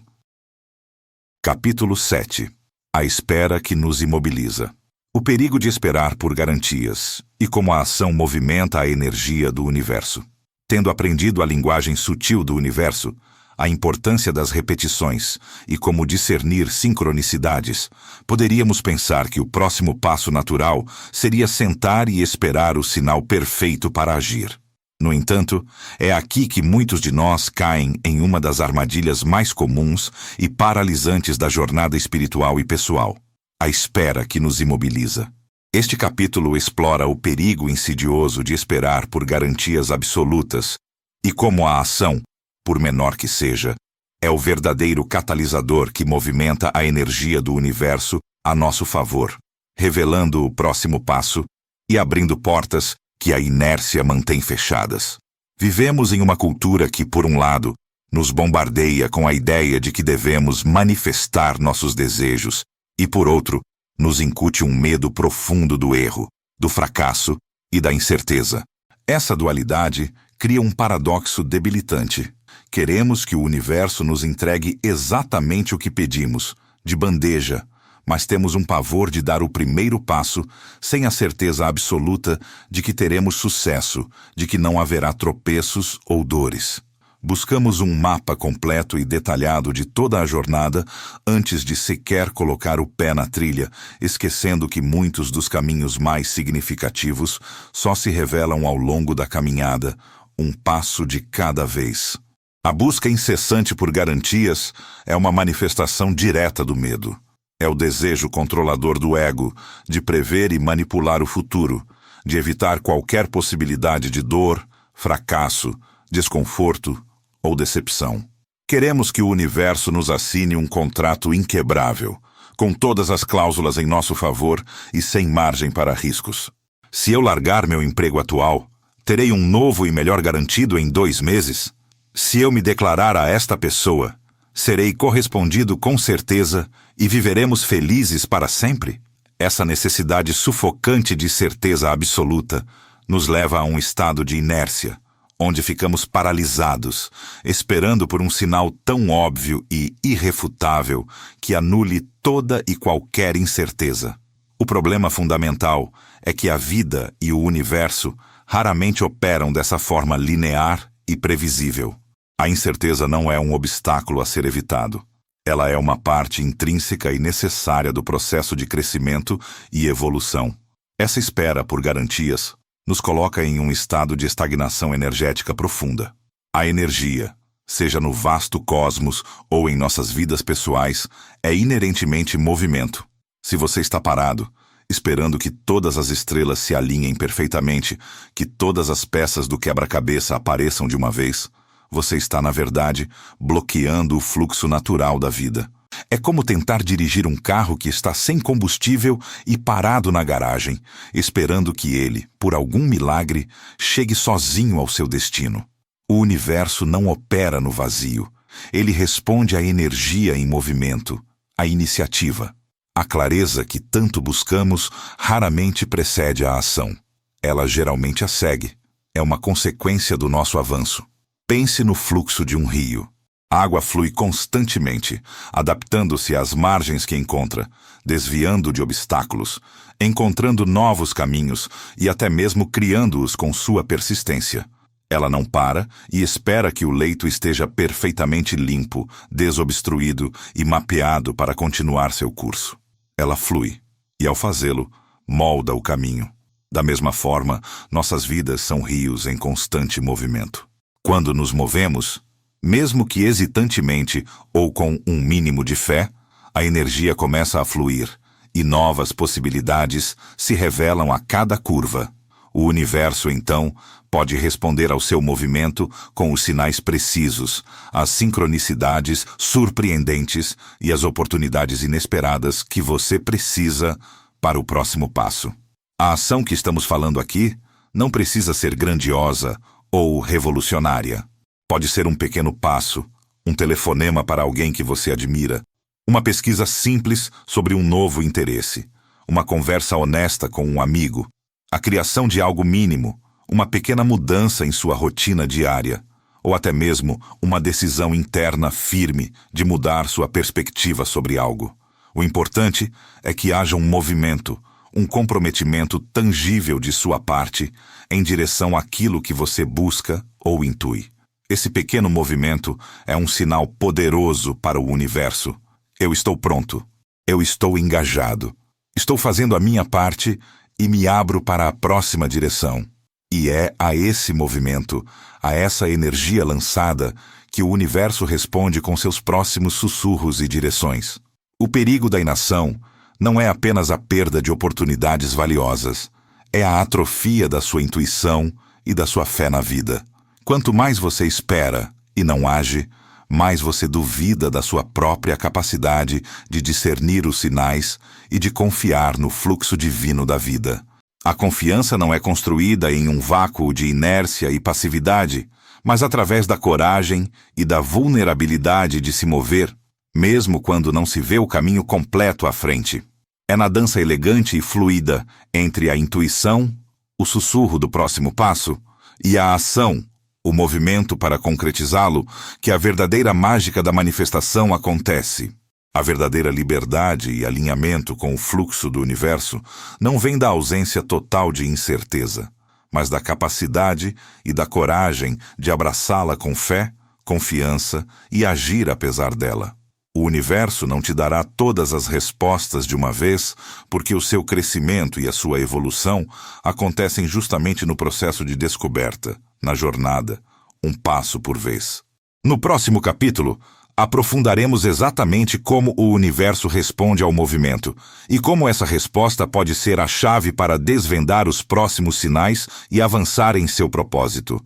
Capítulo 7. A espera que nos imobiliza. O perigo de esperar por garantias e como a ação movimenta a energia do universo. Tendo aprendido a linguagem sutil do universo, a importância das repetições e como discernir sincronicidades, poderíamos pensar que o próximo passo natural seria sentar e esperar o sinal perfeito para agir. No entanto, é aqui que muitos de nós caem em uma das armadilhas mais comuns e paralisantes da jornada espiritual e pessoal: a espera que nos imobiliza. Este capítulo explora o perigo insidioso de esperar por garantias absolutas e como a ação, por menor que seja, é o verdadeiro catalisador que movimenta a energia do universo a nosso favor, revelando o próximo passo e abrindo portas que a inércia mantém fechadas. Vivemos em uma cultura que, por um lado, nos bombardeia com a ideia de que devemos manifestar nossos desejos e, por outro, nos incute um medo profundo do erro, do fracasso e da incerteza. Essa dualidade cria um paradoxo debilitante. Queremos que o universo nos entregue exatamente o que pedimos, de bandeja, mas temos um pavor de dar o primeiro passo sem a certeza absoluta de que teremos sucesso, de que não haverá tropeços ou dores. Buscamos um mapa completo e detalhado de toda a jornada antes de sequer colocar o pé na trilha, esquecendo que muitos dos caminhos mais significativos só se revelam ao longo da caminhada, um passo de cada vez. A busca incessante por garantias é uma manifestação direta do medo. É o desejo controlador do ego de prever e manipular o futuro, de evitar qualquer possibilidade de dor, fracasso, desconforto ou decepção. Queremos que o universo nos assine um contrato inquebrável, com todas as cláusulas em nosso favor e sem margem para riscos. Se eu largar meu emprego atual, terei um novo e melhor garantido em 2 meses? Se eu me declarar a esta pessoa, serei correspondido com certeza e viveremos felizes para sempre? Essa necessidade sufocante de certeza absoluta nos leva a um estado de inércia, onde ficamos paralisados, esperando por um sinal tão óbvio e irrefutável que anule toda e qualquer incerteza. O problema fundamental é que a vida e o universo raramente operam dessa forma linear e previsível. A incerteza não é um obstáculo a ser evitado. Ela é uma parte intrínseca e necessária do processo de crescimento e evolução. Essa espera por garantias nos coloca em um estado de estagnação energética profunda. A energia, seja no vasto cosmos ou em nossas vidas pessoais, é inerentemente movimento. Se você está parado, esperando que todas as estrelas se alinhem perfeitamente, que todas as peças do quebra-cabeça apareçam de uma vez, você está, na verdade, bloqueando o fluxo natural da vida. É como tentar dirigir um carro que está sem combustível e parado na garagem, esperando que ele, por algum milagre, chegue sozinho ao seu destino. O universo não opera no vazio. Ele responde à energia em movimento, à iniciativa. A clareza que tanto buscamos raramente precede a ação. Ela geralmente a segue. É uma consequência do nosso avanço. Pense no fluxo de um rio. A água flui constantemente, adaptando-se às margens que encontra, desviando de obstáculos, encontrando novos caminhos e até mesmo criando-os com sua persistência. Ela não para e espera que o leito esteja perfeitamente limpo, desobstruído e mapeado para continuar seu curso. Ela flui, e ao fazê-lo, molda o caminho. Da mesma forma, nossas vidas são rios em constante movimento. Quando nos movemos, mesmo que hesitantemente ou com um mínimo de fé, a energia começa a fluir e novas possibilidades se revelam a cada curva. O universo, então, pode responder ao seu movimento com os sinais precisos, as sincronicidades surpreendentes e as oportunidades inesperadas que você precisa para o próximo passo. A ação que estamos falando aqui não precisa ser grandiosa ou revolucionária. Pode ser um pequeno passo, um telefonema para alguém que você admira, uma pesquisa simples sobre um novo interesse, uma conversa honesta com um amigo, a criação de algo mínimo, uma pequena mudança em sua rotina diária, ou até mesmo uma decisão interna firme de mudar sua perspectiva sobre algo. O importante é que haja um movimento, um comprometimento tangível de sua parte em direção àquilo que você busca ou intui. Esse pequeno movimento é um sinal poderoso para o universo. Eu estou pronto. Eu estou engajado. Estou fazendo a minha parte e me abro para a próxima direção. E é a esse movimento, a essa energia lançada, que o universo responde com seus próximos sussurros e direções. O perigo da inação não é apenas a perda de oportunidades valiosas, é a atrofia da sua intuição e da sua fé na vida. Quanto mais você espera e não age, mais você duvida da sua própria capacidade de discernir os sinais e de confiar no fluxo divino da vida. A confiança não é construída em um vácuo de inércia e passividade, mas através da coragem e da vulnerabilidade de se mover, mesmo quando não se vê o caminho completo à frente. É na dança elegante e fluida entre a intuição, o sussurro do próximo passo, e a ação, o movimento para concretizá-lo, que a verdadeira mágica da manifestação acontece. A verdadeira liberdade e alinhamento com o fluxo do universo não vem da ausência total de incerteza, mas da capacidade e da coragem de abraçá-la com fé, confiança e agir apesar dela. O universo não te dará todas as respostas de uma vez, porque o seu crescimento e a sua evolução acontecem justamente no processo de descoberta, na jornada, um passo por vez. No próximo capítulo, aprofundaremos exatamente como o universo responde ao movimento e como essa resposta pode ser a chave para desvendar os próximos sinais e avançar em seu propósito.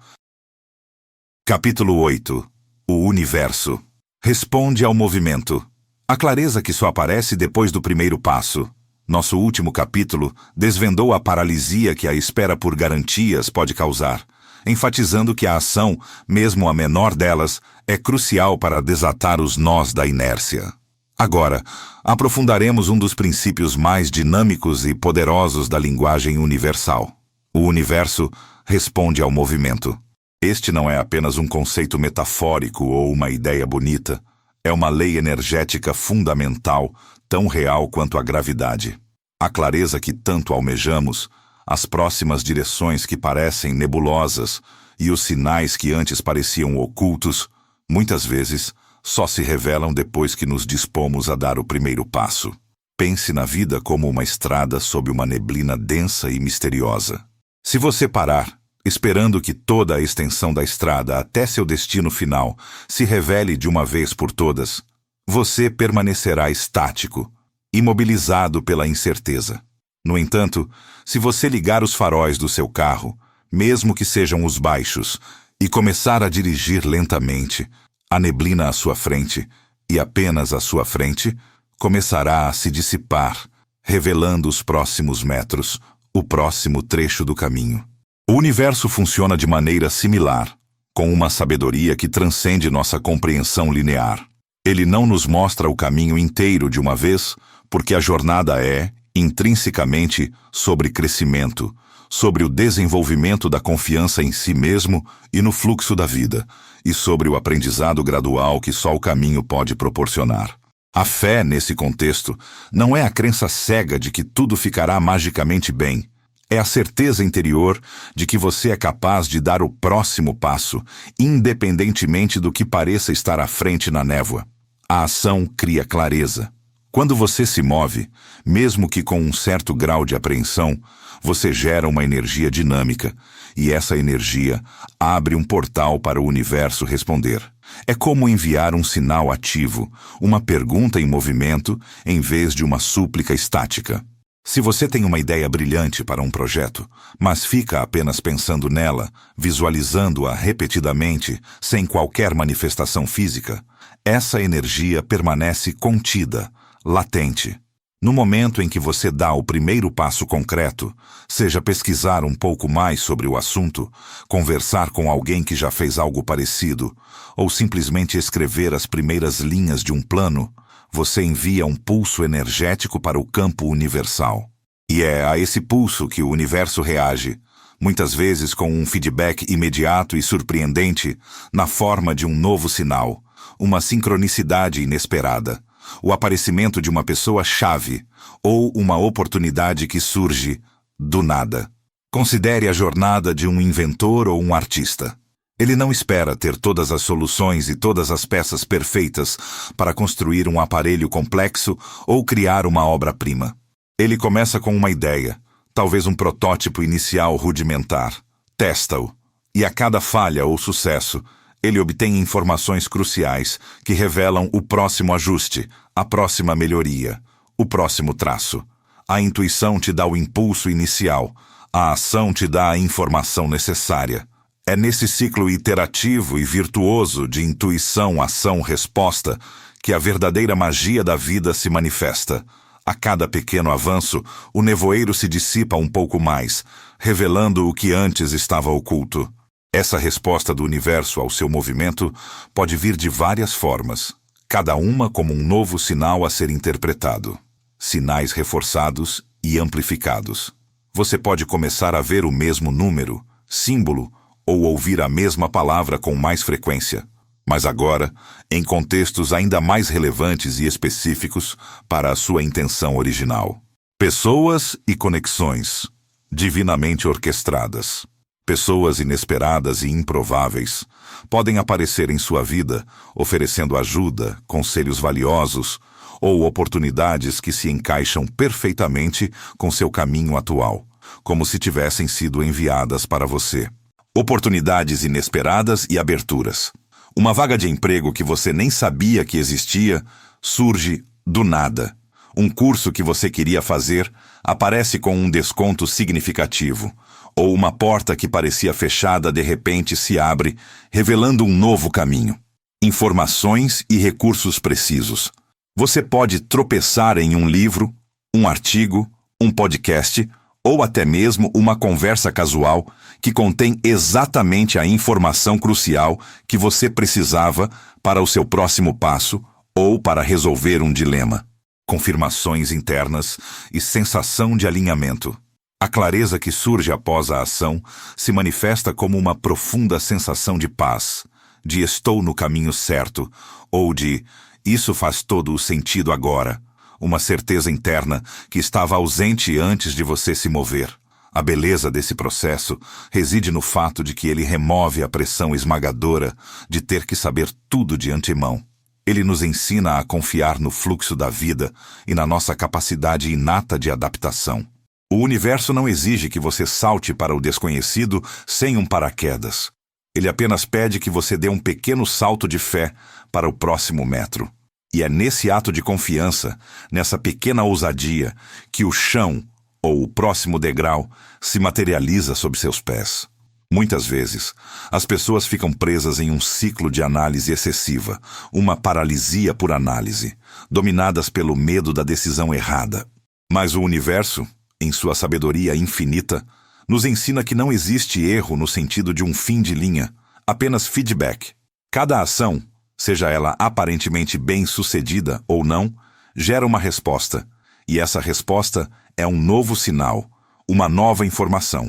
Capítulo 8. O universo responde ao movimento. A clareza que só aparece depois do primeiro passo. Nosso último capítulo desvendou a paralisia que a espera por garantias pode causar, enfatizando que a ação, mesmo a menor delas, é crucial para desatar os nós da inércia. Agora, aprofundaremos um dos princípios mais dinâmicos e poderosos da linguagem universal. O universo responde ao movimento. Este não é apenas um conceito metafórico ou uma ideia bonita. É uma lei energética fundamental, tão real quanto a gravidade. A clareza que tanto almejamos, as próximas direções que parecem nebulosas e os sinais que antes pareciam ocultos, muitas vezes só se revelam depois que nos dispomos a dar o primeiro passo. Pense na vida como uma estrada sob uma neblina densa e misteriosa. Se você parar, esperando que toda a extensão da estrada até seu destino final se revele de uma vez por todas, você permanecerá estático, imobilizado pela incerteza. No entanto, se você ligar os faróis do seu carro, mesmo que sejam os baixos, e começar a dirigir lentamente, a neblina à sua frente, e apenas à sua frente, começará a se dissipar, revelando os próximos metros, o próximo trecho do caminho. O universo funciona de maneira similar, com uma sabedoria que transcende nossa compreensão linear. Ele não nos mostra o caminho inteiro de uma vez, porque a jornada é, intrinsecamente, sobre crescimento, sobre o desenvolvimento da confiança em si mesmo e no fluxo da vida, e sobre o aprendizado gradual que só o caminho pode proporcionar. A fé, nesse contexto, não é a crença cega de que tudo ficará magicamente bem. É a certeza interior de que você é capaz de dar o próximo passo, independentemente do que pareça estar à frente na névoa. A ação cria clareza. Quando você se move, mesmo que com um certo grau de apreensão, você gera uma energia dinâmica, e essa energia abre um portal para o universo responder. É como enviar um sinal ativo, uma pergunta em movimento, em vez de uma súplica estática. Se você tem uma ideia brilhante para um projeto, mas fica apenas pensando nela, visualizando-a repetidamente, sem qualquer manifestação física, essa energia permanece contida, latente. No momento em que você dá o primeiro passo concreto, seja pesquisar um pouco mais sobre o assunto, conversar com alguém que já fez algo parecido, ou simplesmente escrever as primeiras linhas de um plano, você envia um pulso energético para o campo universal. E é a esse pulso que o universo reage, muitas vezes com um feedback imediato e surpreendente, na forma de um novo sinal, uma sincronicidade inesperada, o aparecimento de uma pessoa-chave ou uma oportunidade que surge do nada. Considere a jornada de um inventor ou um artista. Ele não espera ter todas as soluções e todas as peças perfeitas para construir um aparelho complexo ou criar uma obra-prima. Ele começa com uma ideia, talvez um protótipo inicial rudimentar. Testa-o, e a cada falha ou sucesso, ele obtém informações cruciais que revelam o próximo ajuste, a próxima melhoria, o próximo traço. A intuição te dá o impulso inicial, a ação te dá a informação necessária. É nesse ciclo iterativo e virtuoso de intuição, ação, resposta que a verdadeira magia da vida se manifesta. A cada pequeno avanço, o nevoeiro se dissipa um pouco mais, revelando o que antes estava oculto. Essa resposta do universo ao seu movimento pode vir de várias formas, cada uma como um novo sinal a ser interpretado. Sinais reforçados e amplificados. Você pode começar a ver o mesmo número, símbolo, ou ouvir a mesma palavra com mais frequência, mas agora, em contextos ainda mais relevantes e específicos para a sua intenção original. Pessoas e conexões, divinamente orquestradas. Pessoas inesperadas e improváveis podem aparecer em sua vida, oferecendo ajuda, conselhos valiosos ou oportunidades que se encaixam perfeitamente com seu caminho atual, como se tivessem sido enviadas para você. Oportunidades inesperadas e aberturas. Uma vaga de emprego que você nem sabia que existia surge do nada. Um curso que você queria fazer aparece com um desconto significativo. Ou uma porta que parecia fechada de repente se abre, revelando um novo caminho. Informações e recursos precisos. Você pode tropeçar em um livro, um artigo, um podcast ou até mesmo uma conversa casual que contém exatamente a informação crucial que você precisava para o seu próximo passo ou para resolver um dilema. Confirmações internas e sensação de alinhamento. A clareza que surge após a ação se manifesta como uma profunda sensação de paz, de estou no caminho certo, ou de isso faz todo o sentido agora. Uma certeza interna que estava ausente antes de você se mover. A beleza desse processo reside no fato de que ele remove a pressão esmagadora de ter que saber tudo de antemão. Ele nos ensina a confiar no fluxo da vida e na nossa capacidade inata de adaptação. O universo não exige que você salte para o desconhecido sem um paraquedas. Ele apenas pede que você dê um pequeno salto de fé para o próximo metro. E é nesse ato de confiança, nessa pequena ousadia, que o chão, ou o próximo degrau, se materializa sob seus pés. Muitas vezes, as pessoas ficam presas em um ciclo de análise excessiva, uma paralisia por análise, dominadas pelo medo da decisão errada. Mas o universo, em sua sabedoria infinita, nos ensina que não existe erro no sentido de um fim de linha, apenas feedback. Cada ação, seja ela aparentemente bem-sucedida ou não, gera uma resposta, e essa resposta é um novo sinal, uma nova informação.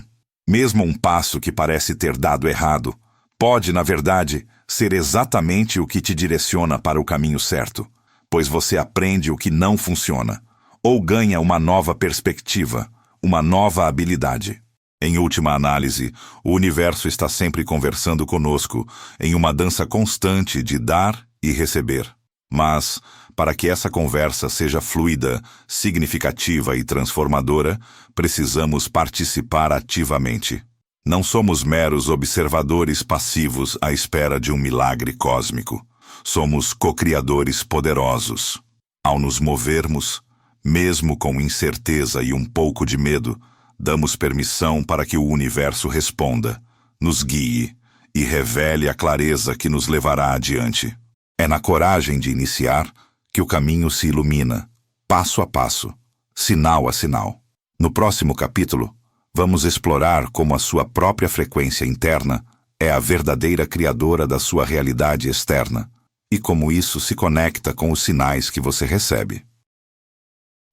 Mesmo um passo que parece ter dado errado, pode, na verdade, ser exatamente o que te direciona para o caminho certo, pois você aprende o que não funciona, ou ganha uma nova perspectiva, uma nova habilidade. Em última análise, o universo está sempre conversando conosco, em uma dança constante de dar e receber. Mas, para que essa conversa seja fluida, significativa e transformadora, precisamos participar ativamente. Não somos meros observadores passivos à espera de um milagre cósmico. Somos co-criadores poderosos. Ao nos movermos, mesmo com incerteza e um pouco de medo, damos permissão para que o universo responda, nos guie e revele a clareza que nos levará adiante. É na coragem de iniciar que o caminho se ilumina, passo a passo, sinal a sinal. No próximo capítulo, vamos explorar como a sua própria frequência interna é a verdadeira criadora da sua realidade externa e como isso se conecta com os sinais que você recebe.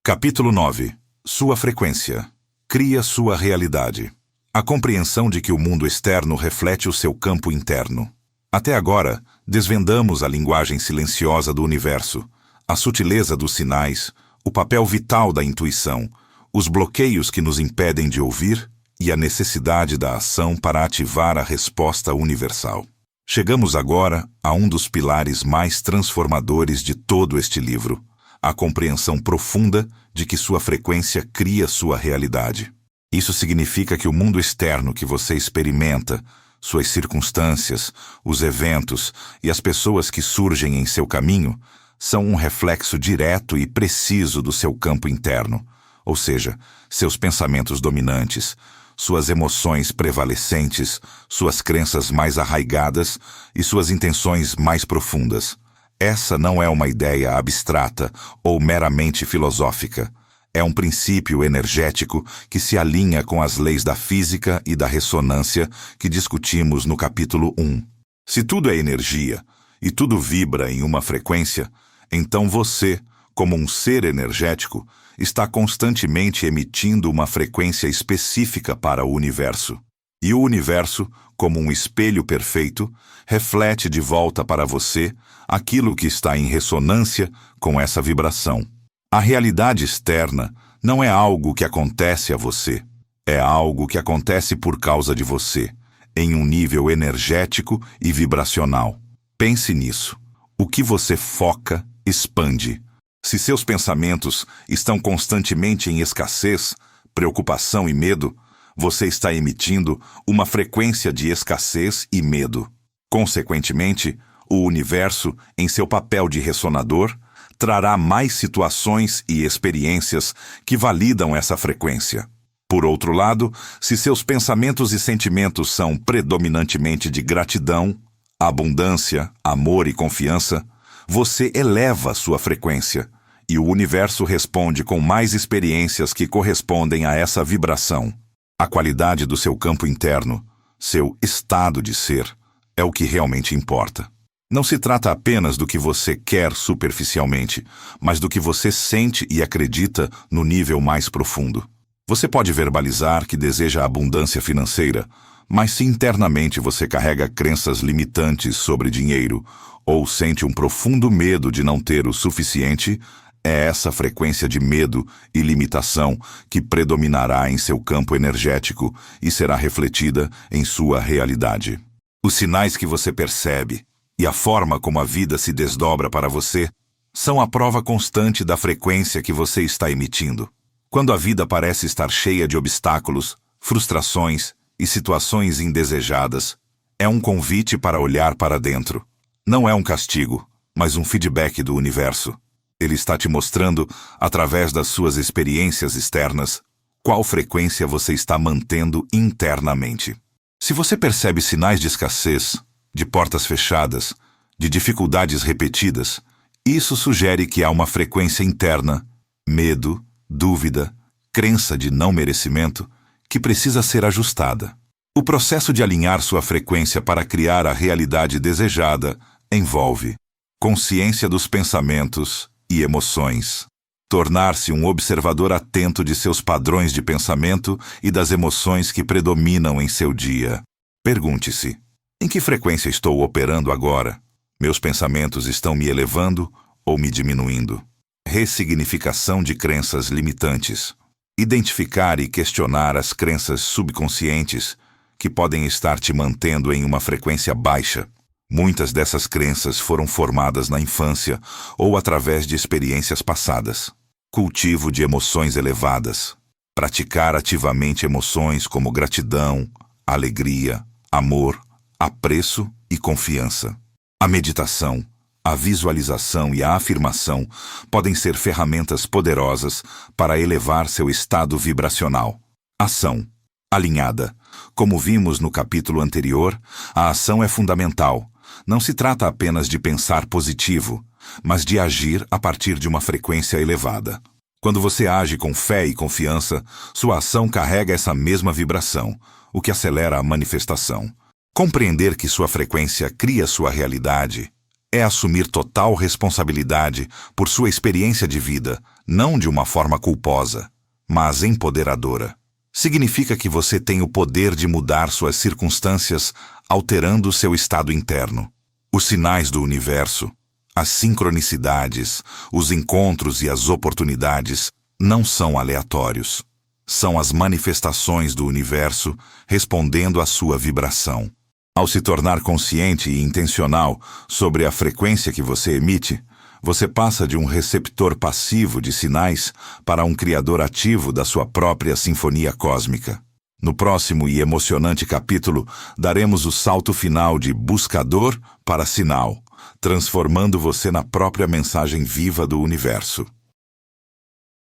Capítulo 9. Sua frequência. Cria sua realidade. A compreensão de que o mundo externo reflete o seu campo interno. Até agora, desvendamos a linguagem silenciosa do universo, a sutileza dos sinais, o papel vital da intuição, os bloqueios que nos impedem de ouvir e a necessidade da ação para ativar a resposta universal. Chegamos agora a um dos pilares mais transformadores de todo este livro, a compreensão profunda de que sua frequência cria sua realidade. Isso significa que o mundo externo que você experimenta, suas circunstâncias, os eventos e as pessoas que surgem em seu caminho são um reflexo direto e preciso do seu campo interno, ou seja, seus pensamentos dominantes, suas emoções prevalecentes, suas crenças mais arraigadas e suas intenções mais profundas. Essa não é uma ideia abstrata ou meramente filosófica. É um princípio energético que se alinha com as leis da física e da ressonância que discutimos no capítulo 1. Se tudo é energia e tudo vibra em uma frequência, então você, como um ser energético, está constantemente emitindo uma frequência específica para o universo. E o universo, como um espelho perfeito, reflete de volta para você aquilo que está em ressonância com essa vibração. A realidade externa não é algo que acontece a você, é algo que acontece por causa de você, em um nível energético e vibracional. Pense nisso. O que você foca, expande. Se seus pensamentos estão constantemente em escassez, preocupação e medo, você está emitindo uma frequência de escassez e medo. Consequentemente, o universo, em seu papel de ressonador, trará mais situações e experiências que validam essa frequência. Por outro lado, se seus pensamentos e sentimentos são predominantemente de gratidão, abundância, amor e confiança, você eleva sua frequência, e o universo responde com mais experiências que correspondem a essa vibração. A qualidade do seu campo interno, seu estado de ser, é o que realmente importa. Não se trata apenas do que você quer superficialmente, mas do que você sente e acredita no nível mais profundo. Você pode verbalizar que deseja abundância financeira, mas se internamente você carrega crenças limitantes sobre dinheiro ou sente um profundo medo de não ter o suficiente, é essa frequência de medo e limitação que predominará em seu campo energético e será refletida em sua realidade. Os sinais que você percebe e a forma como a vida se desdobra para você são a prova constante da frequência que você está emitindo. Quando a vida parece estar cheia de obstáculos, frustrações e situações indesejadas, é um convite para olhar para dentro. Não é um castigo, mas um feedback do universo. Ele está te mostrando, através das suas experiências externas, qual frequência você está mantendo internamente. Se você percebe sinais de escassez, de portas fechadas, de dificuldades repetidas, isso sugere que há uma frequência interna, medo, dúvida, crença de não merecimento, que precisa ser ajustada. O processo de alinhar sua frequência para criar a realidade desejada envolve consciência dos pensamentos e emoções. Tornar-se um observador atento de seus padrões de pensamento e das emoções que predominam em seu dia. Pergunte-se: em que frequência estou operando agora? Meus pensamentos estão me elevando ou me diminuindo? Ressignificação de crenças limitantes. Identificar e questionar as crenças subconscientes que podem estar te mantendo em uma frequência baixa. Muitas dessas crenças foram formadas na infância ou através de experiências passadas. Cultivo de emoções elevadas. Praticar ativamente emoções como gratidão, alegria, amor, apreço e confiança. A meditação, a visualização e a afirmação podem ser ferramentas poderosas para elevar seu estado vibracional. Ação. Alinhada. Como vimos no capítulo anterior, a ação é fundamental. Não se trata apenas de pensar positivo, mas de agir a partir de uma frequência elevada. Quando você age com fé e confiança, sua ação carrega essa mesma vibração, o que acelera a manifestação. Compreender que sua frequência cria sua realidade é assumir total responsabilidade por sua experiência de vida, não de uma forma culposa, mas empoderadora. Significa que você tem o poder de mudar suas circunstâncias, alterando seu estado interno. Os sinais do universo, as sincronicidades, os encontros e as oportunidades não são aleatórios. São as manifestações do universo respondendo à sua vibração. Ao se tornar consciente e intencional sobre a frequência que você emite, você passa de um receptor passivo de sinais para um criador ativo da sua própria sinfonia cósmica. No próximo e emocionante capítulo, daremos o salto final de buscador para sinal, transformando você na própria mensagem viva do universo.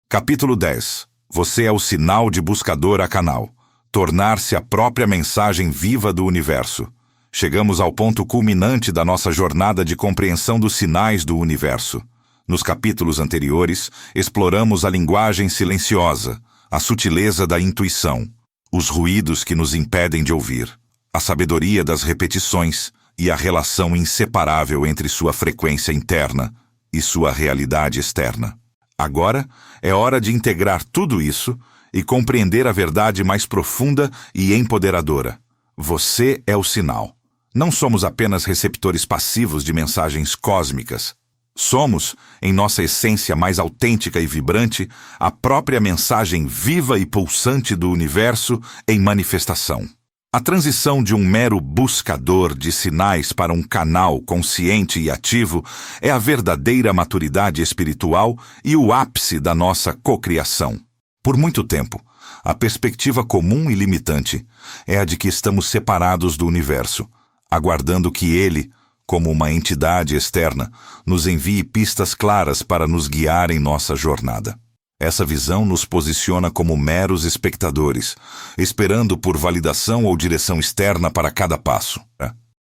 Capítulo 10. Você é o sinal de buscador a canal. Tornar-se a própria mensagem viva do universo. Chegamos ao ponto culminante da nossa jornada de compreensão dos sinais do universo. Nos capítulos anteriores, exploramos a linguagem silenciosa, a sutileza da intuição, os ruídos que nos impedem de ouvir, a sabedoria das repetições e a relação inseparável entre sua frequência interna e sua realidade externa. Agora é hora de integrar tudo isso e compreender a verdade mais profunda e empoderadora. Você é o sinal. Não somos apenas receptores passivos de mensagens cósmicas. Somos, em nossa essência mais autêntica e vibrante, a própria mensagem viva e pulsante do universo em manifestação. A transição de um mero buscador de sinais para um canal consciente e ativo é a verdadeira maturidade espiritual e o ápice da nossa cocriação. Por muito tempo, a perspectiva comum e limitante é a de que estamos separados do universo, aguardando que ele, como uma entidade externa, nos envie pistas claras para nos guiar em nossa jornada. Essa visão nos posiciona como meros espectadores, esperando por validação ou direção externa para cada passo.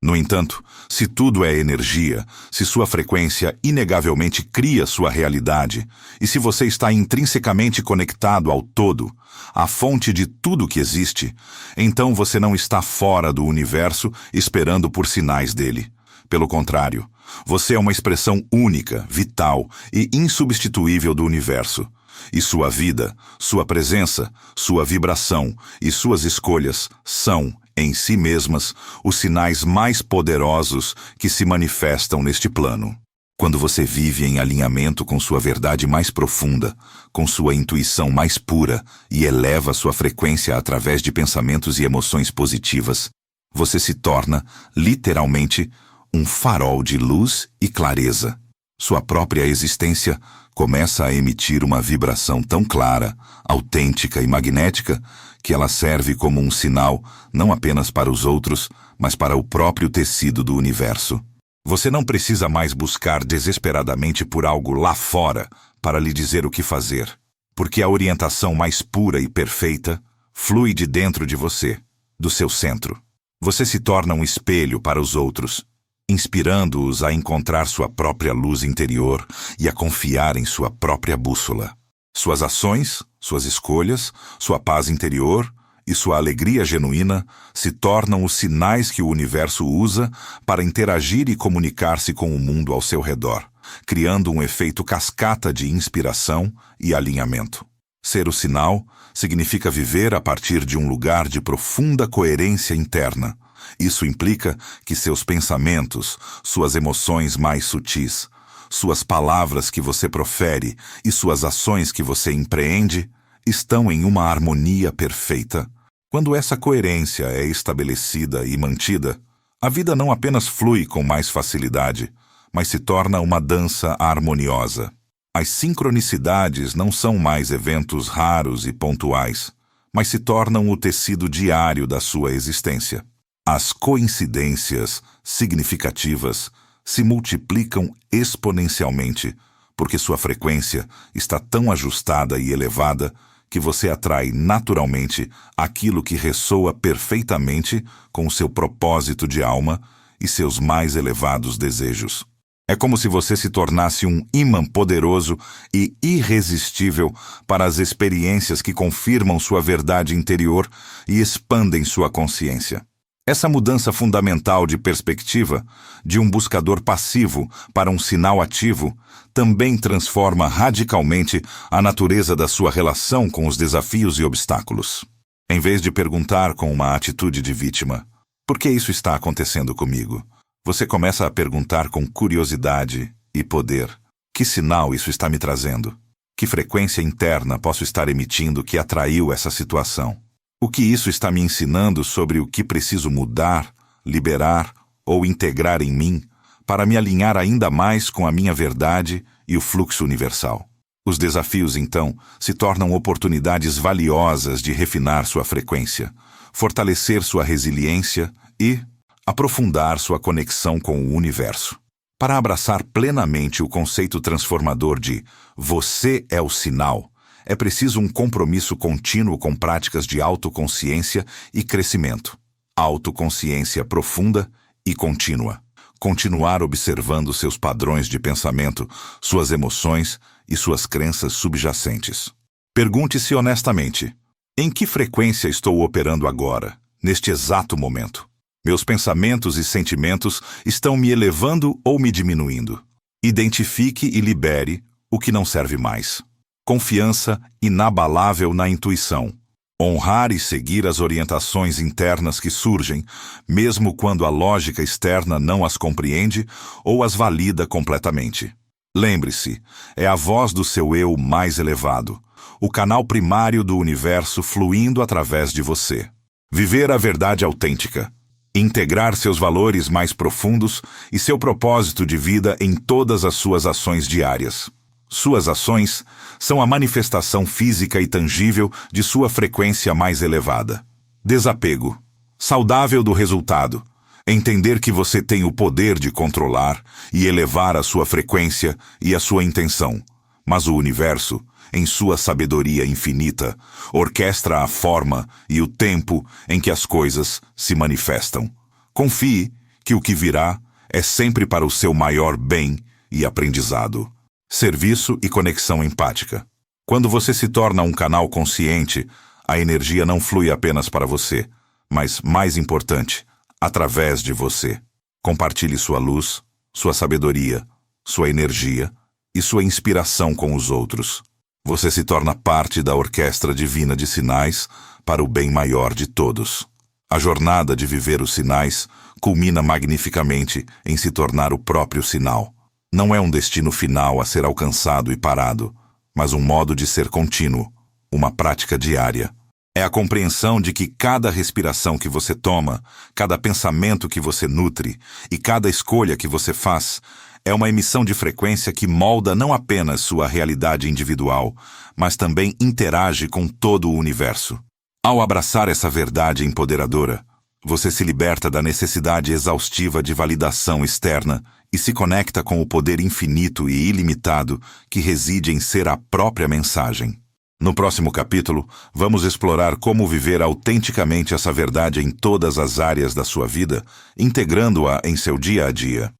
No entanto, se tudo é energia, se sua frequência inegavelmente cria sua realidade, e se você está intrinsecamente conectado ao todo, à fonte de tudo que existe, então você não está fora do universo esperando por sinais dele. Pelo contrário, você é uma expressão única, vital e insubstituível do universo. E sua vida, sua presença, sua vibração e suas escolhas são, em si mesmas, os sinais mais poderosos que se manifestam neste plano. Quando você vive em alinhamento com sua verdade mais profunda, com sua intuição mais pura e eleva sua frequência através de pensamentos e emoções positivas, você se torna, literalmente, um farol de luz e clareza. Sua própria existência começa a emitir uma vibração tão clara, autêntica e magnética que ela serve como um sinal não apenas para os outros, mas para o próprio tecido do universo. Você não precisa mais buscar desesperadamente por algo lá fora para lhe dizer o que fazer, porque a orientação mais pura e perfeita flui de dentro de você, do seu centro. Você se torna um espelho para os outros, inspirando-os a encontrar sua própria luz interior e a confiar em sua própria bússola. Suas ações, suas escolhas, sua paz interior e sua alegria genuína se tornam os sinais que o universo usa para interagir e comunicar-se com o mundo ao seu redor, criando um efeito cascata de inspiração e alinhamento. Ser o sinal significa viver a partir de um lugar de profunda coerência interna. Isso implica que seus pensamentos, suas emoções mais sutis, suas palavras que você profere e suas ações que você empreende estão em uma harmonia perfeita. Quando essa coerência é estabelecida e mantida, a vida não apenas flui com mais facilidade, mas se torna uma dança harmoniosa. As sincronicidades não são mais eventos raros e pontuais, mas se tornam o tecido diário da sua existência. As coincidências significativas se multiplicam exponencialmente, porque sua frequência está tão ajustada e elevada que você atrai naturalmente aquilo que ressoa perfeitamente com o seu propósito de alma e seus mais elevados desejos. É como se você se tornasse um ímã poderoso e irresistível para as experiências que confirmam sua verdade interior e expandem sua consciência. Essa mudança fundamental de perspectiva, de um buscador passivo para um sinal ativo, também transforma radicalmente a natureza da sua relação com os desafios e obstáculos. Em vez de perguntar com uma atitude de vítima, "Por que isso está acontecendo comigo?", você começa a perguntar com curiosidade e poder: "Que sinal isso está me trazendo? Que frequência interna posso estar emitindo que atraiu essa situação? O que isso está me ensinando sobre o que preciso mudar, liberar ou integrar em mim para me alinhar ainda mais com a minha verdade e o fluxo universal?" Os desafios, então, se tornam oportunidades valiosas de refinar sua frequência, fortalecer sua resiliência e aprofundar sua conexão com o universo. Para abraçar plenamente o conceito transformador de "você é o sinal", é preciso um compromisso contínuo com práticas de autoconsciência e crescimento. Autoconsciência profunda e contínua. Continuar observando seus padrões de pensamento, suas emoções e suas crenças subjacentes. Pergunte-se honestamente: em que frequência estou operando agora, neste exato momento? Meus pensamentos e sentimentos estão me elevando ou me diminuindo? Identifique e libere o que não serve mais. Confiança inabalável na intuição. Honrar e seguir as orientações internas que surgem, mesmo quando a lógica externa não as compreende ou as valida completamente. Lembre-se, é a voz do seu eu mais elevado, o canal primário do universo fluindo através de você. Viver a verdade autêntica. Integrar seus valores mais profundos e seu propósito de vida em todas as suas ações diárias. Suas ações são a manifestação física e tangível de sua frequência mais elevada. Desapego. Saudável do resultado. Entender que você tem o poder de controlar e elevar a sua frequência e a sua intenção, mas o universo, em sua sabedoria infinita, orquestra a forma e o tempo em que as coisas se manifestam. Confie que o que virá é sempre para o seu maior bem e aprendizado. Serviço e conexão empática. Quando você se torna um canal consciente, a energia não flui apenas para você, mas, mais importante, através de você. Compartilhe sua luz, sua sabedoria, sua energia e sua inspiração com os outros. Você se torna parte da orquestra divina de sinais para o bem maior de todos. A jornada de viver os sinais culmina magnificamente em se tornar o próprio sinal. Não é um destino final a ser alcançado e parado, mas um modo de ser contínuo, uma prática diária. É a compreensão de que cada respiração que você toma, cada pensamento que você nutre e cada escolha que você faz é uma emissão de frequência que molda não apenas sua realidade individual, mas também interage com todo o universo. Ao abraçar essa verdade empoderadora, você se liberta da necessidade exaustiva de validação externa e se conecta com o poder infinito e ilimitado que reside em ser a própria mensagem. No próximo capítulo, vamos explorar como viver autenticamente essa verdade em todas as áreas da sua vida, integrando-a em seu dia a dia.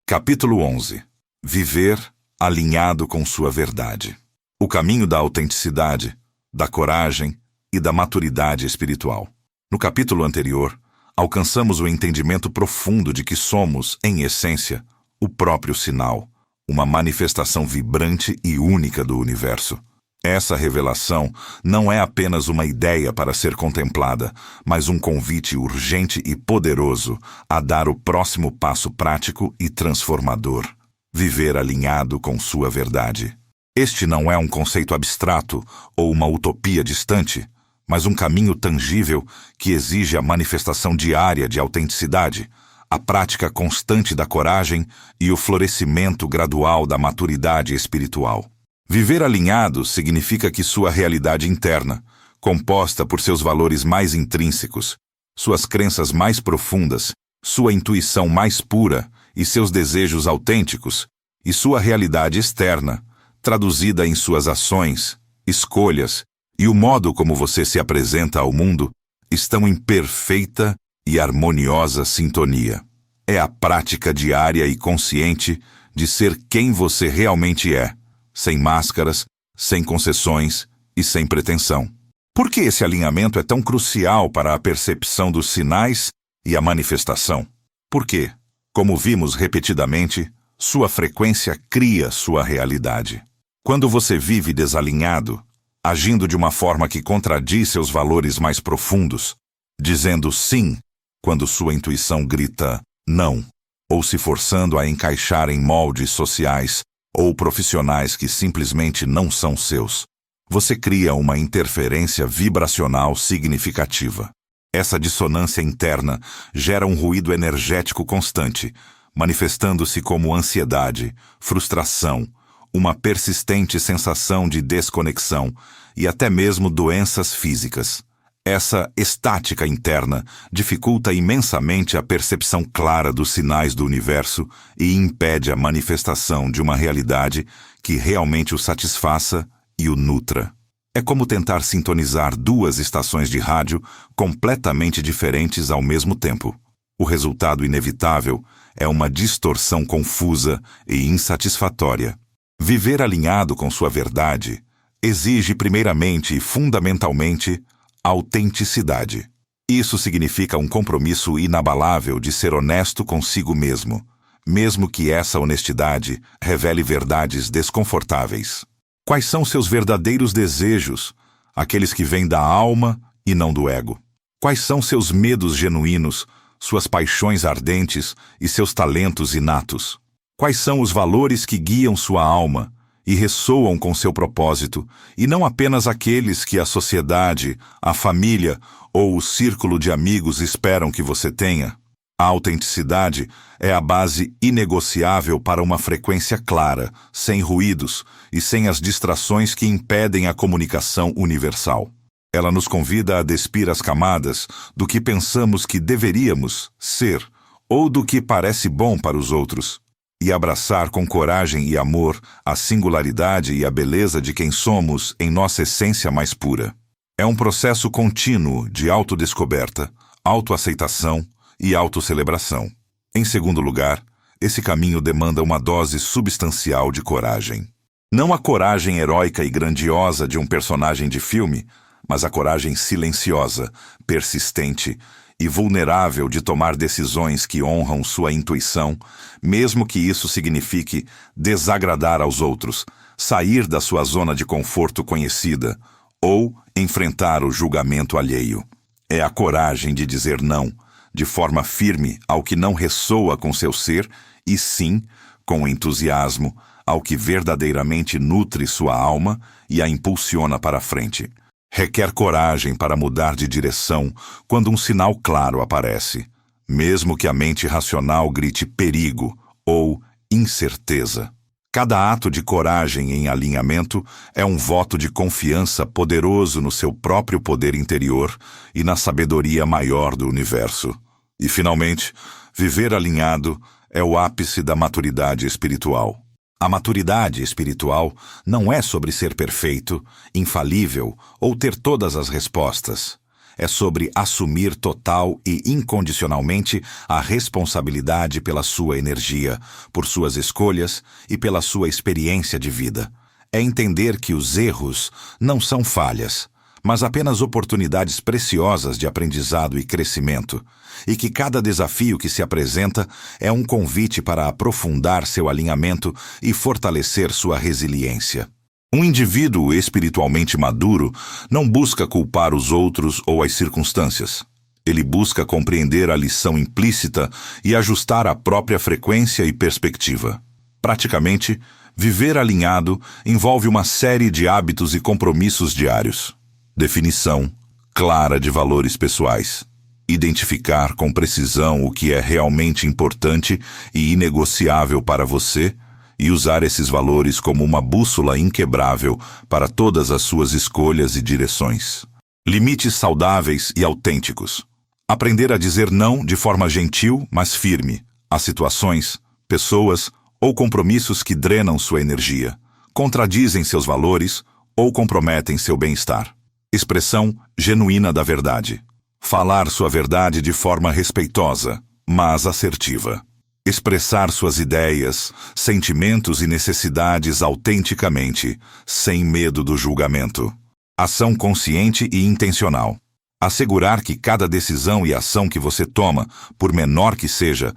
Capítulo 11. Viver alinhado com sua verdade. O caminho da autenticidade, da coragem e da maturidade espiritual. No capítulo anterior, alcançamos o entendimento profundo de que somos, em essência, o próprio sinal, uma manifestação vibrante e única do universo. Essa revelação não é apenas uma ideia para ser contemplada, mas um convite urgente e poderoso a dar o próximo passo prático e transformador: viver alinhado com sua verdade. Este não é um conceito abstrato ou uma utopia distante, mas um caminho tangível que exige a manifestação diária de autenticidade, a prática constante da coragem e o florescimento gradual da maturidade espiritual. Viver alinhado significa que sua realidade interna, composta por seus valores mais intrínsecos, suas crenças mais profundas, sua intuição mais pura e seus desejos autênticos, e sua realidade externa, traduzida em suas ações, escolhas e o modo como você se apresenta ao mundo, estão em perfeita e harmoniosa sintonia. É a prática diária e consciente de ser quem você realmente é, sem máscaras, sem concessões e sem pretensão. Por que esse alinhamento é tão crucial para a percepção dos sinais e a manifestação? Porque, como vimos repetidamente, sua frequência cria sua realidade. Quando você vive desalinhado, agindo de uma forma que contradiz seus valores mais profundos, dizendo sim quando sua intuição grita não, ou se forçando a encaixar em moldes sociais ou profissionais que simplesmente não são seus, você cria uma interferência vibracional significativa. Essa dissonância interna gera um ruído energético constante, manifestando-se como ansiedade, frustração, uma persistente sensação de desconexão e até mesmo doenças físicas. Essa estática interna dificulta imensamente a percepção clara dos sinais do universo e impede a manifestação de uma realidade que realmente o satisfaça e o nutra. É como tentar sintonizar duas estações de rádio completamente diferentes ao mesmo tempo. O resultado inevitável é uma distorção confusa e insatisfatória. Viver alinhado com sua verdade exige primeiramente e fundamentalmente autenticidade. Isso significa um compromisso inabalável de ser honesto consigo mesmo que essa honestidade revele verdades desconfortáveis. Quais são seus verdadeiros desejos, aqueles que vêm da alma e não do ego? Quais são seus medos genuínos, suas paixões ardentes e seus talentos inatos? Quais são os valores que guiam sua alma e ressoam com seu propósito, e não apenas aqueles que a sociedade, a família ou o círculo de amigos esperam que você tenha? A autenticidade é a base inegociável para uma frequência clara, sem ruídos e sem as distrações que impedem a comunicação universal. Ela nos convida a despir as camadas do que pensamos que deveríamos ser ou do que parece bom para os outros, e abraçar com coragem e amor a singularidade e a beleza de quem somos em nossa essência mais pura. É um processo contínuo de autodescoberta, autoaceitação e autocelebração. Em segundo lugar, esse caminho demanda uma dose substancial de coragem. Não a coragem heróica e grandiosa de um personagem de filme, mas a coragem silenciosa, persistente e vulnerável de tomar decisões que honram sua intuição, mesmo que isso signifique desagradar aos outros, sair da sua zona de conforto conhecida ou enfrentar o julgamento alheio. É a coragem de dizer não, de forma firme ao que não ressoa com seu ser e sim, com entusiasmo, ao que verdadeiramente nutre sua alma e a impulsiona para a frente. Requer coragem para mudar de direção quando um sinal claro aparece, mesmo que a mente racional grite perigo ou incerteza. Cada ato de coragem em alinhamento é um voto de confiança poderoso no seu próprio poder interior e na sabedoria maior do universo. E, finalmente, viver alinhado é o ápice da maturidade espiritual. A maturidade espiritual não é sobre ser perfeito, infalível ou ter todas as respostas. É sobre assumir total e incondicionalmente a responsabilidade pela sua energia, por suas escolhas e pela sua experiência de vida. É entender que os erros não são falhas, mas apenas oportunidades preciosas de aprendizado e crescimento, e que cada desafio que se apresenta é um convite para aprofundar seu alinhamento e fortalecer sua resiliência. Um indivíduo espiritualmente maduro não busca culpar os outros ou as circunstâncias. Ele busca compreender a lição implícita e ajustar a própria frequência e perspectiva. Praticamente, viver alinhado envolve uma série de hábitos e compromissos diários. Definição clara de valores pessoais. Identificar com precisão o que é realmente importante e inegociável para você e usar esses valores como uma bússola inquebrável para todas as suas escolhas e direções. Limites saudáveis e autênticos. Aprender a dizer não de forma gentil, mas firme, a situações, pessoas ou compromissos que drenam sua energia, contradizem seus valores ou comprometem seu bem-estar. Expressão genuína da verdade. Falar sua verdade de forma respeitosa, mas assertiva. Expressar suas ideias, sentimentos e necessidades autenticamente, sem medo do julgamento. Ação consciente e intencional. Assegurar que cada decisão e ação que você toma, por menor que seja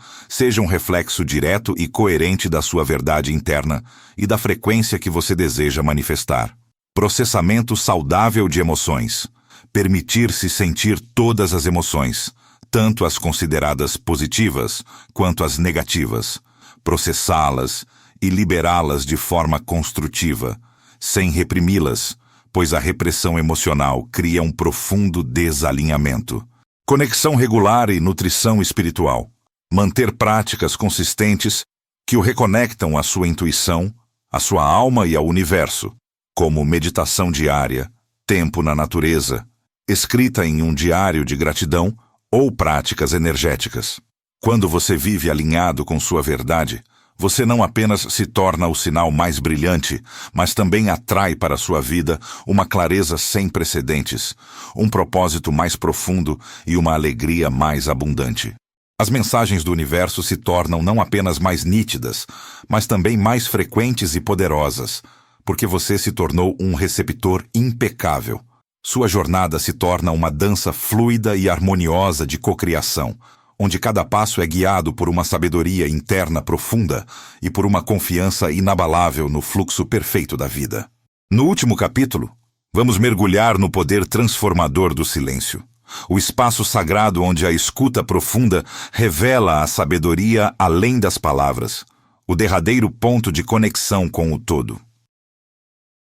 um reflexo direto e coerente da sua verdade interna e da frequência que você deseja manifestar. Processamento saudável de emoções. Permitir-se sentir todas as emoções, tanto as consideradas positivas quanto as negativas. Processá-las e liberá-las de forma construtiva, sem reprimi-las, pois a repressão emocional cria um profundo desalinhamento. Conexão regular e nutrição espiritual. Manter práticas consistentes que o reconectam à sua intuição, à sua alma e ao universo, como meditação diária, tempo na natureza, escrita em um diário de gratidão ou práticas energéticas. Quando você vive alinhado com sua verdade, você não apenas se torna o sinal mais brilhante, mas também atrai para sua vida uma clareza sem precedentes, um propósito mais profundo e uma alegria mais abundante. As mensagens do universo se tornam não apenas mais nítidas, mas também mais frequentes e poderosas, porque você se tornou um receptor impecável. Sua jornada se torna uma dança fluida e harmoniosa de cocriação, onde cada passo é guiado por uma sabedoria interna profunda e por uma confiança inabalável no fluxo perfeito da vida. No último capítulo, vamos mergulhar no poder transformador do silêncio, o espaço sagrado onde a escuta profunda revela a sabedoria além das palavras, o derradeiro ponto de conexão com o todo.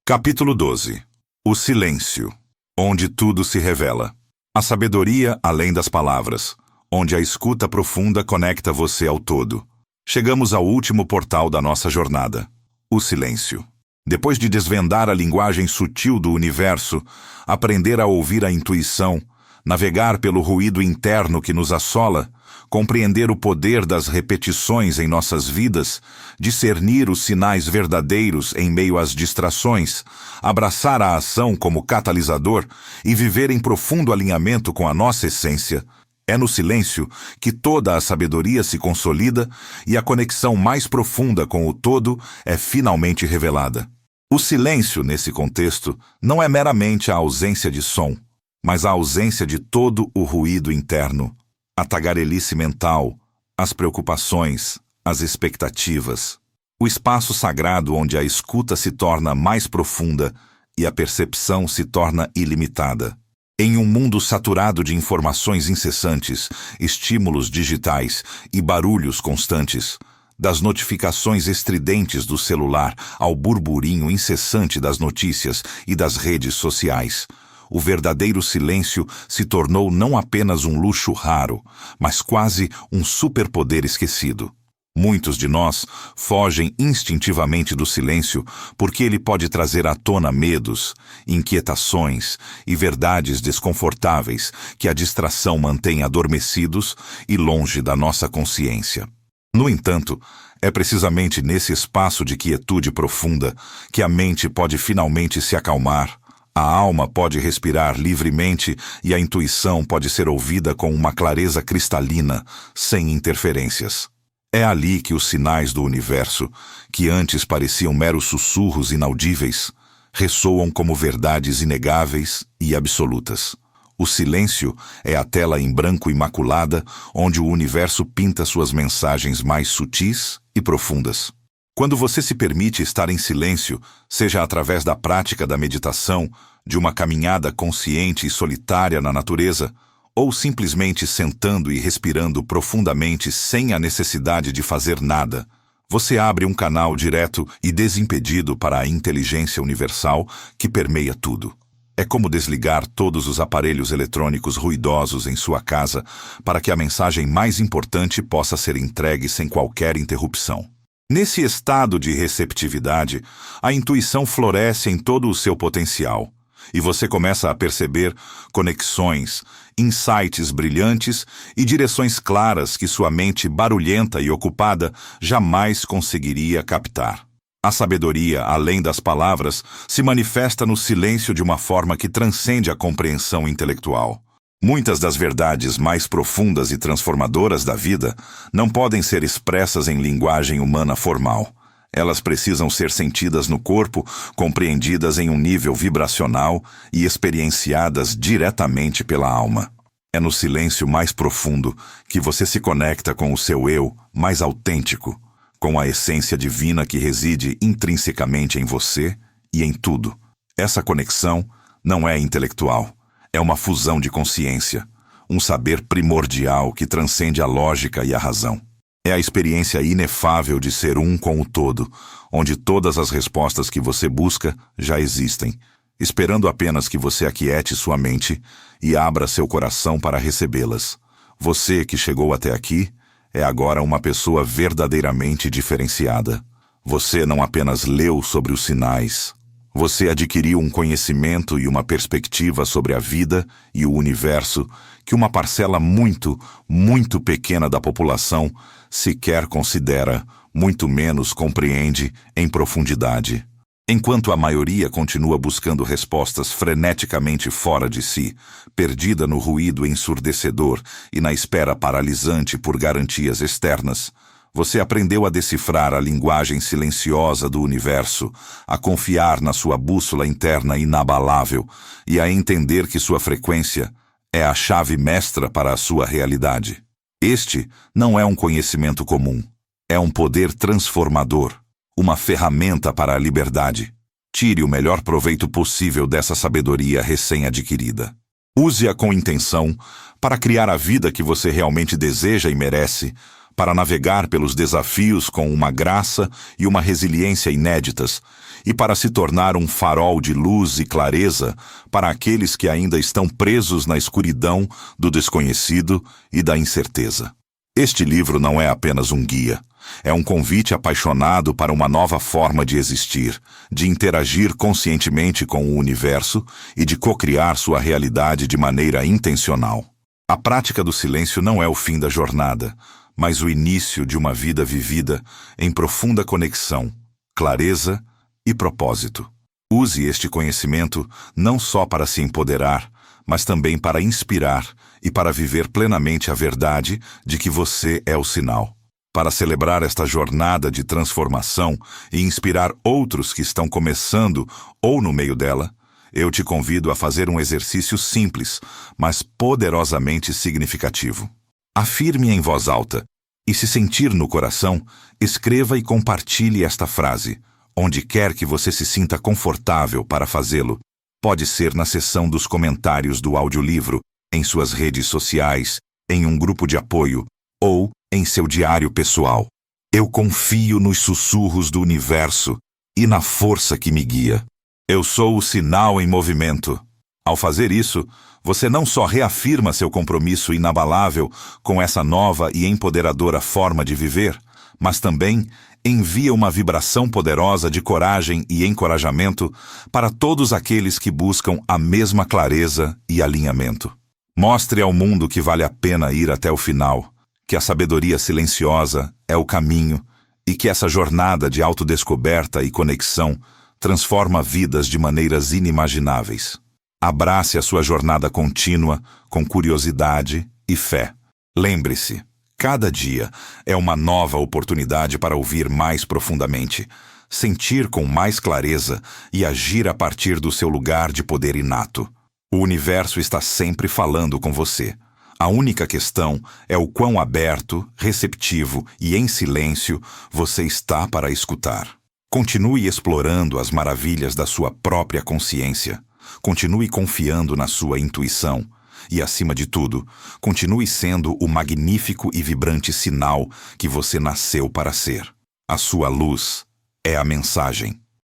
Capítulo 12. O silêncio, onde tudo se revela. A sabedoria além das palavras, onde a escuta profunda conecta você ao todo. Chegamos ao último portal da nossa jornada, o silêncio. Depois de desvendar a linguagem sutil do universo, aprender a ouvir a intuição, navegar pelo ruído interno que nos assola, compreender o poder das repetições em nossas vidas, discernir os sinais verdadeiros em meio às distrações, abraçar a ação como catalisador e viver em profundo alinhamento com a nossa essência, é no silêncio que toda a sabedoria se consolida e a conexão mais profunda com o todo é finalmente revelada. O silêncio, nesse contexto, não é meramente a ausência de som, mas a ausência de todo o ruído interno, a tagarelice mental, as preocupações, as expectativas. O espaço sagrado onde a escuta se torna mais profunda e a percepção se torna ilimitada. Em um mundo saturado de informações incessantes, estímulos digitais e barulhos constantes, das notificações estridentes do celular ao burburinho incessante das notícias e das redes sociais, o verdadeiro silêncio se tornou não apenas um luxo raro, mas quase um superpoder esquecido. Muitos de nós fogem instintivamente do silêncio porque ele pode trazer à tona medos, inquietações e verdades desconfortáveis que a distração mantém adormecidos e longe da nossa consciência. No entanto, É precisamente nesse espaço de quietude profunda que a mente pode finalmente se acalmar, a alma pode respirar livremente e a intuição pode ser ouvida com uma clareza cristalina, sem interferências. É ali que os sinais do universo, que antes pareciam meros sussurros inaudíveis, ressoam como verdades inegáveis e absolutas. O silêncio é a tela em branco imaculada onde o universo pinta suas mensagens mais sutis e profundas. Quando você se permite estar em silêncio, seja através da prática da meditação, de uma caminhada consciente e solitária na natureza, ou simplesmente sentando e respirando profundamente sem a necessidade de fazer nada, você abre um canal direto e desimpedido para a inteligência universal que permeia tudo. É como desligar todos os aparelhos eletrônicos ruidosos em sua casa para que a mensagem mais importante possa ser entregue sem qualquer interrupção. Nesse estado de receptividade, a intuição floresce em todo o seu potencial, e você começa a perceber conexões, insights brilhantes e direções claras que sua mente barulhenta e ocupada jamais conseguiria captar. A sabedoria, além das palavras, se manifesta no silêncio de uma forma que transcende a compreensão intelectual. Muitas das verdades mais profundas e transformadoras da vida não podem ser expressas em linguagem humana formal. Elas precisam ser sentidas no corpo, compreendidas em um nível vibracional e experienciadas diretamente pela alma. É no silêncio mais profundo que você se conecta com o seu eu mais autêntico, com a essência divina que reside intrinsecamente em você e em tudo. Essa conexão não é intelectual. É uma fusão de consciência, um saber primordial que transcende a lógica e a razão. É a experiência inefável de ser um com o todo, onde todas as respostas que você busca já existem, esperando apenas que você aquiete sua mente e abra seu coração para recebê-las. Você que chegou até aqui é agora uma pessoa verdadeiramente diferenciada. Você não apenas leu sobre os sinais. Você adquiriu um conhecimento e uma perspectiva sobre a vida e o universo que uma parcela muito, muito pequena da população sequer considera, muito menos compreende em profundidade. Enquanto a maioria continua buscando respostas freneticamente fora de si, perdida no ruído ensurdecedor e na espera paralisante por garantias externas, você aprendeu a decifrar a linguagem silenciosa do universo, a confiar na sua bússola interna inabalável e a entender que sua frequência é a chave mestra para a sua realidade. Este não é um conhecimento comum. É um poder transformador, uma ferramenta para a liberdade. Tire o melhor proveito possível dessa sabedoria recém-adquirida. Use-a com intenção para criar a vida que você realmente deseja e merece, para navegar pelos desafios com uma graça e uma resiliência inéditas, e para se tornar um farol de luz e clareza para aqueles que ainda estão presos na escuridão do desconhecido e da incerteza. Este livro não é apenas um guia, é um convite apaixonado para uma nova forma de existir, de interagir conscientemente com o universo e de cocriar sua realidade de maneira intencional. A prática do silêncio não é o fim da jornada, mas o início de uma vida vivida em profunda conexão, clareza e propósito. Use este conhecimento não só para se empoderar, mas também para inspirar e para viver plenamente a verdade de que você é o sinal. Para celebrar esta jornada de transformação e inspirar outros que estão começando ou no meio dela, eu te convido a fazer um exercício simples, mas poderosamente significativo. Afirme em voz alta, e se sentir no coração, escreva e compartilhe esta frase, onde quer que você se sinta confortável para fazê-lo. Pode ser na seção dos comentários do audiolivro, em suas redes sociais, em um grupo de apoio, ou em seu diário pessoal. Eu confio nos sussurros do universo e na força que me guia. Eu sou o sinal em movimento. Ao fazer isso, você não só reafirma seu compromisso inabalável com essa nova e empoderadora forma de viver, mas também envia uma vibração poderosa de coragem e encorajamento para todos aqueles que buscam a mesma clareza e alinhamento. Mostre ao mundo que vale a pena ir até o final, que a sabedoria silenciosa é o caminho e que essa jornada de autodescoberta e conexão transforma vidas de maneiras inimagináveis. Abrace a sua jornada contínua com curiosidade e fé. Lembre-se, cada dia é uma nova oportunidade para ouvir mais profundamente, sentir com mais clareza e agir a partir do seu lugar de poder inato. O universo está sempre falando com você. A única questão é o quão aberto, receptivo e em silêncio você está para escutar. Continue explorando as maravilhas da sua própria consciência. Continue confiando na sua intuição. E, acima de tudo, continue sendo o magnífico e vibrante sinal que você nasceu para ser. A sua luz é a mensagem.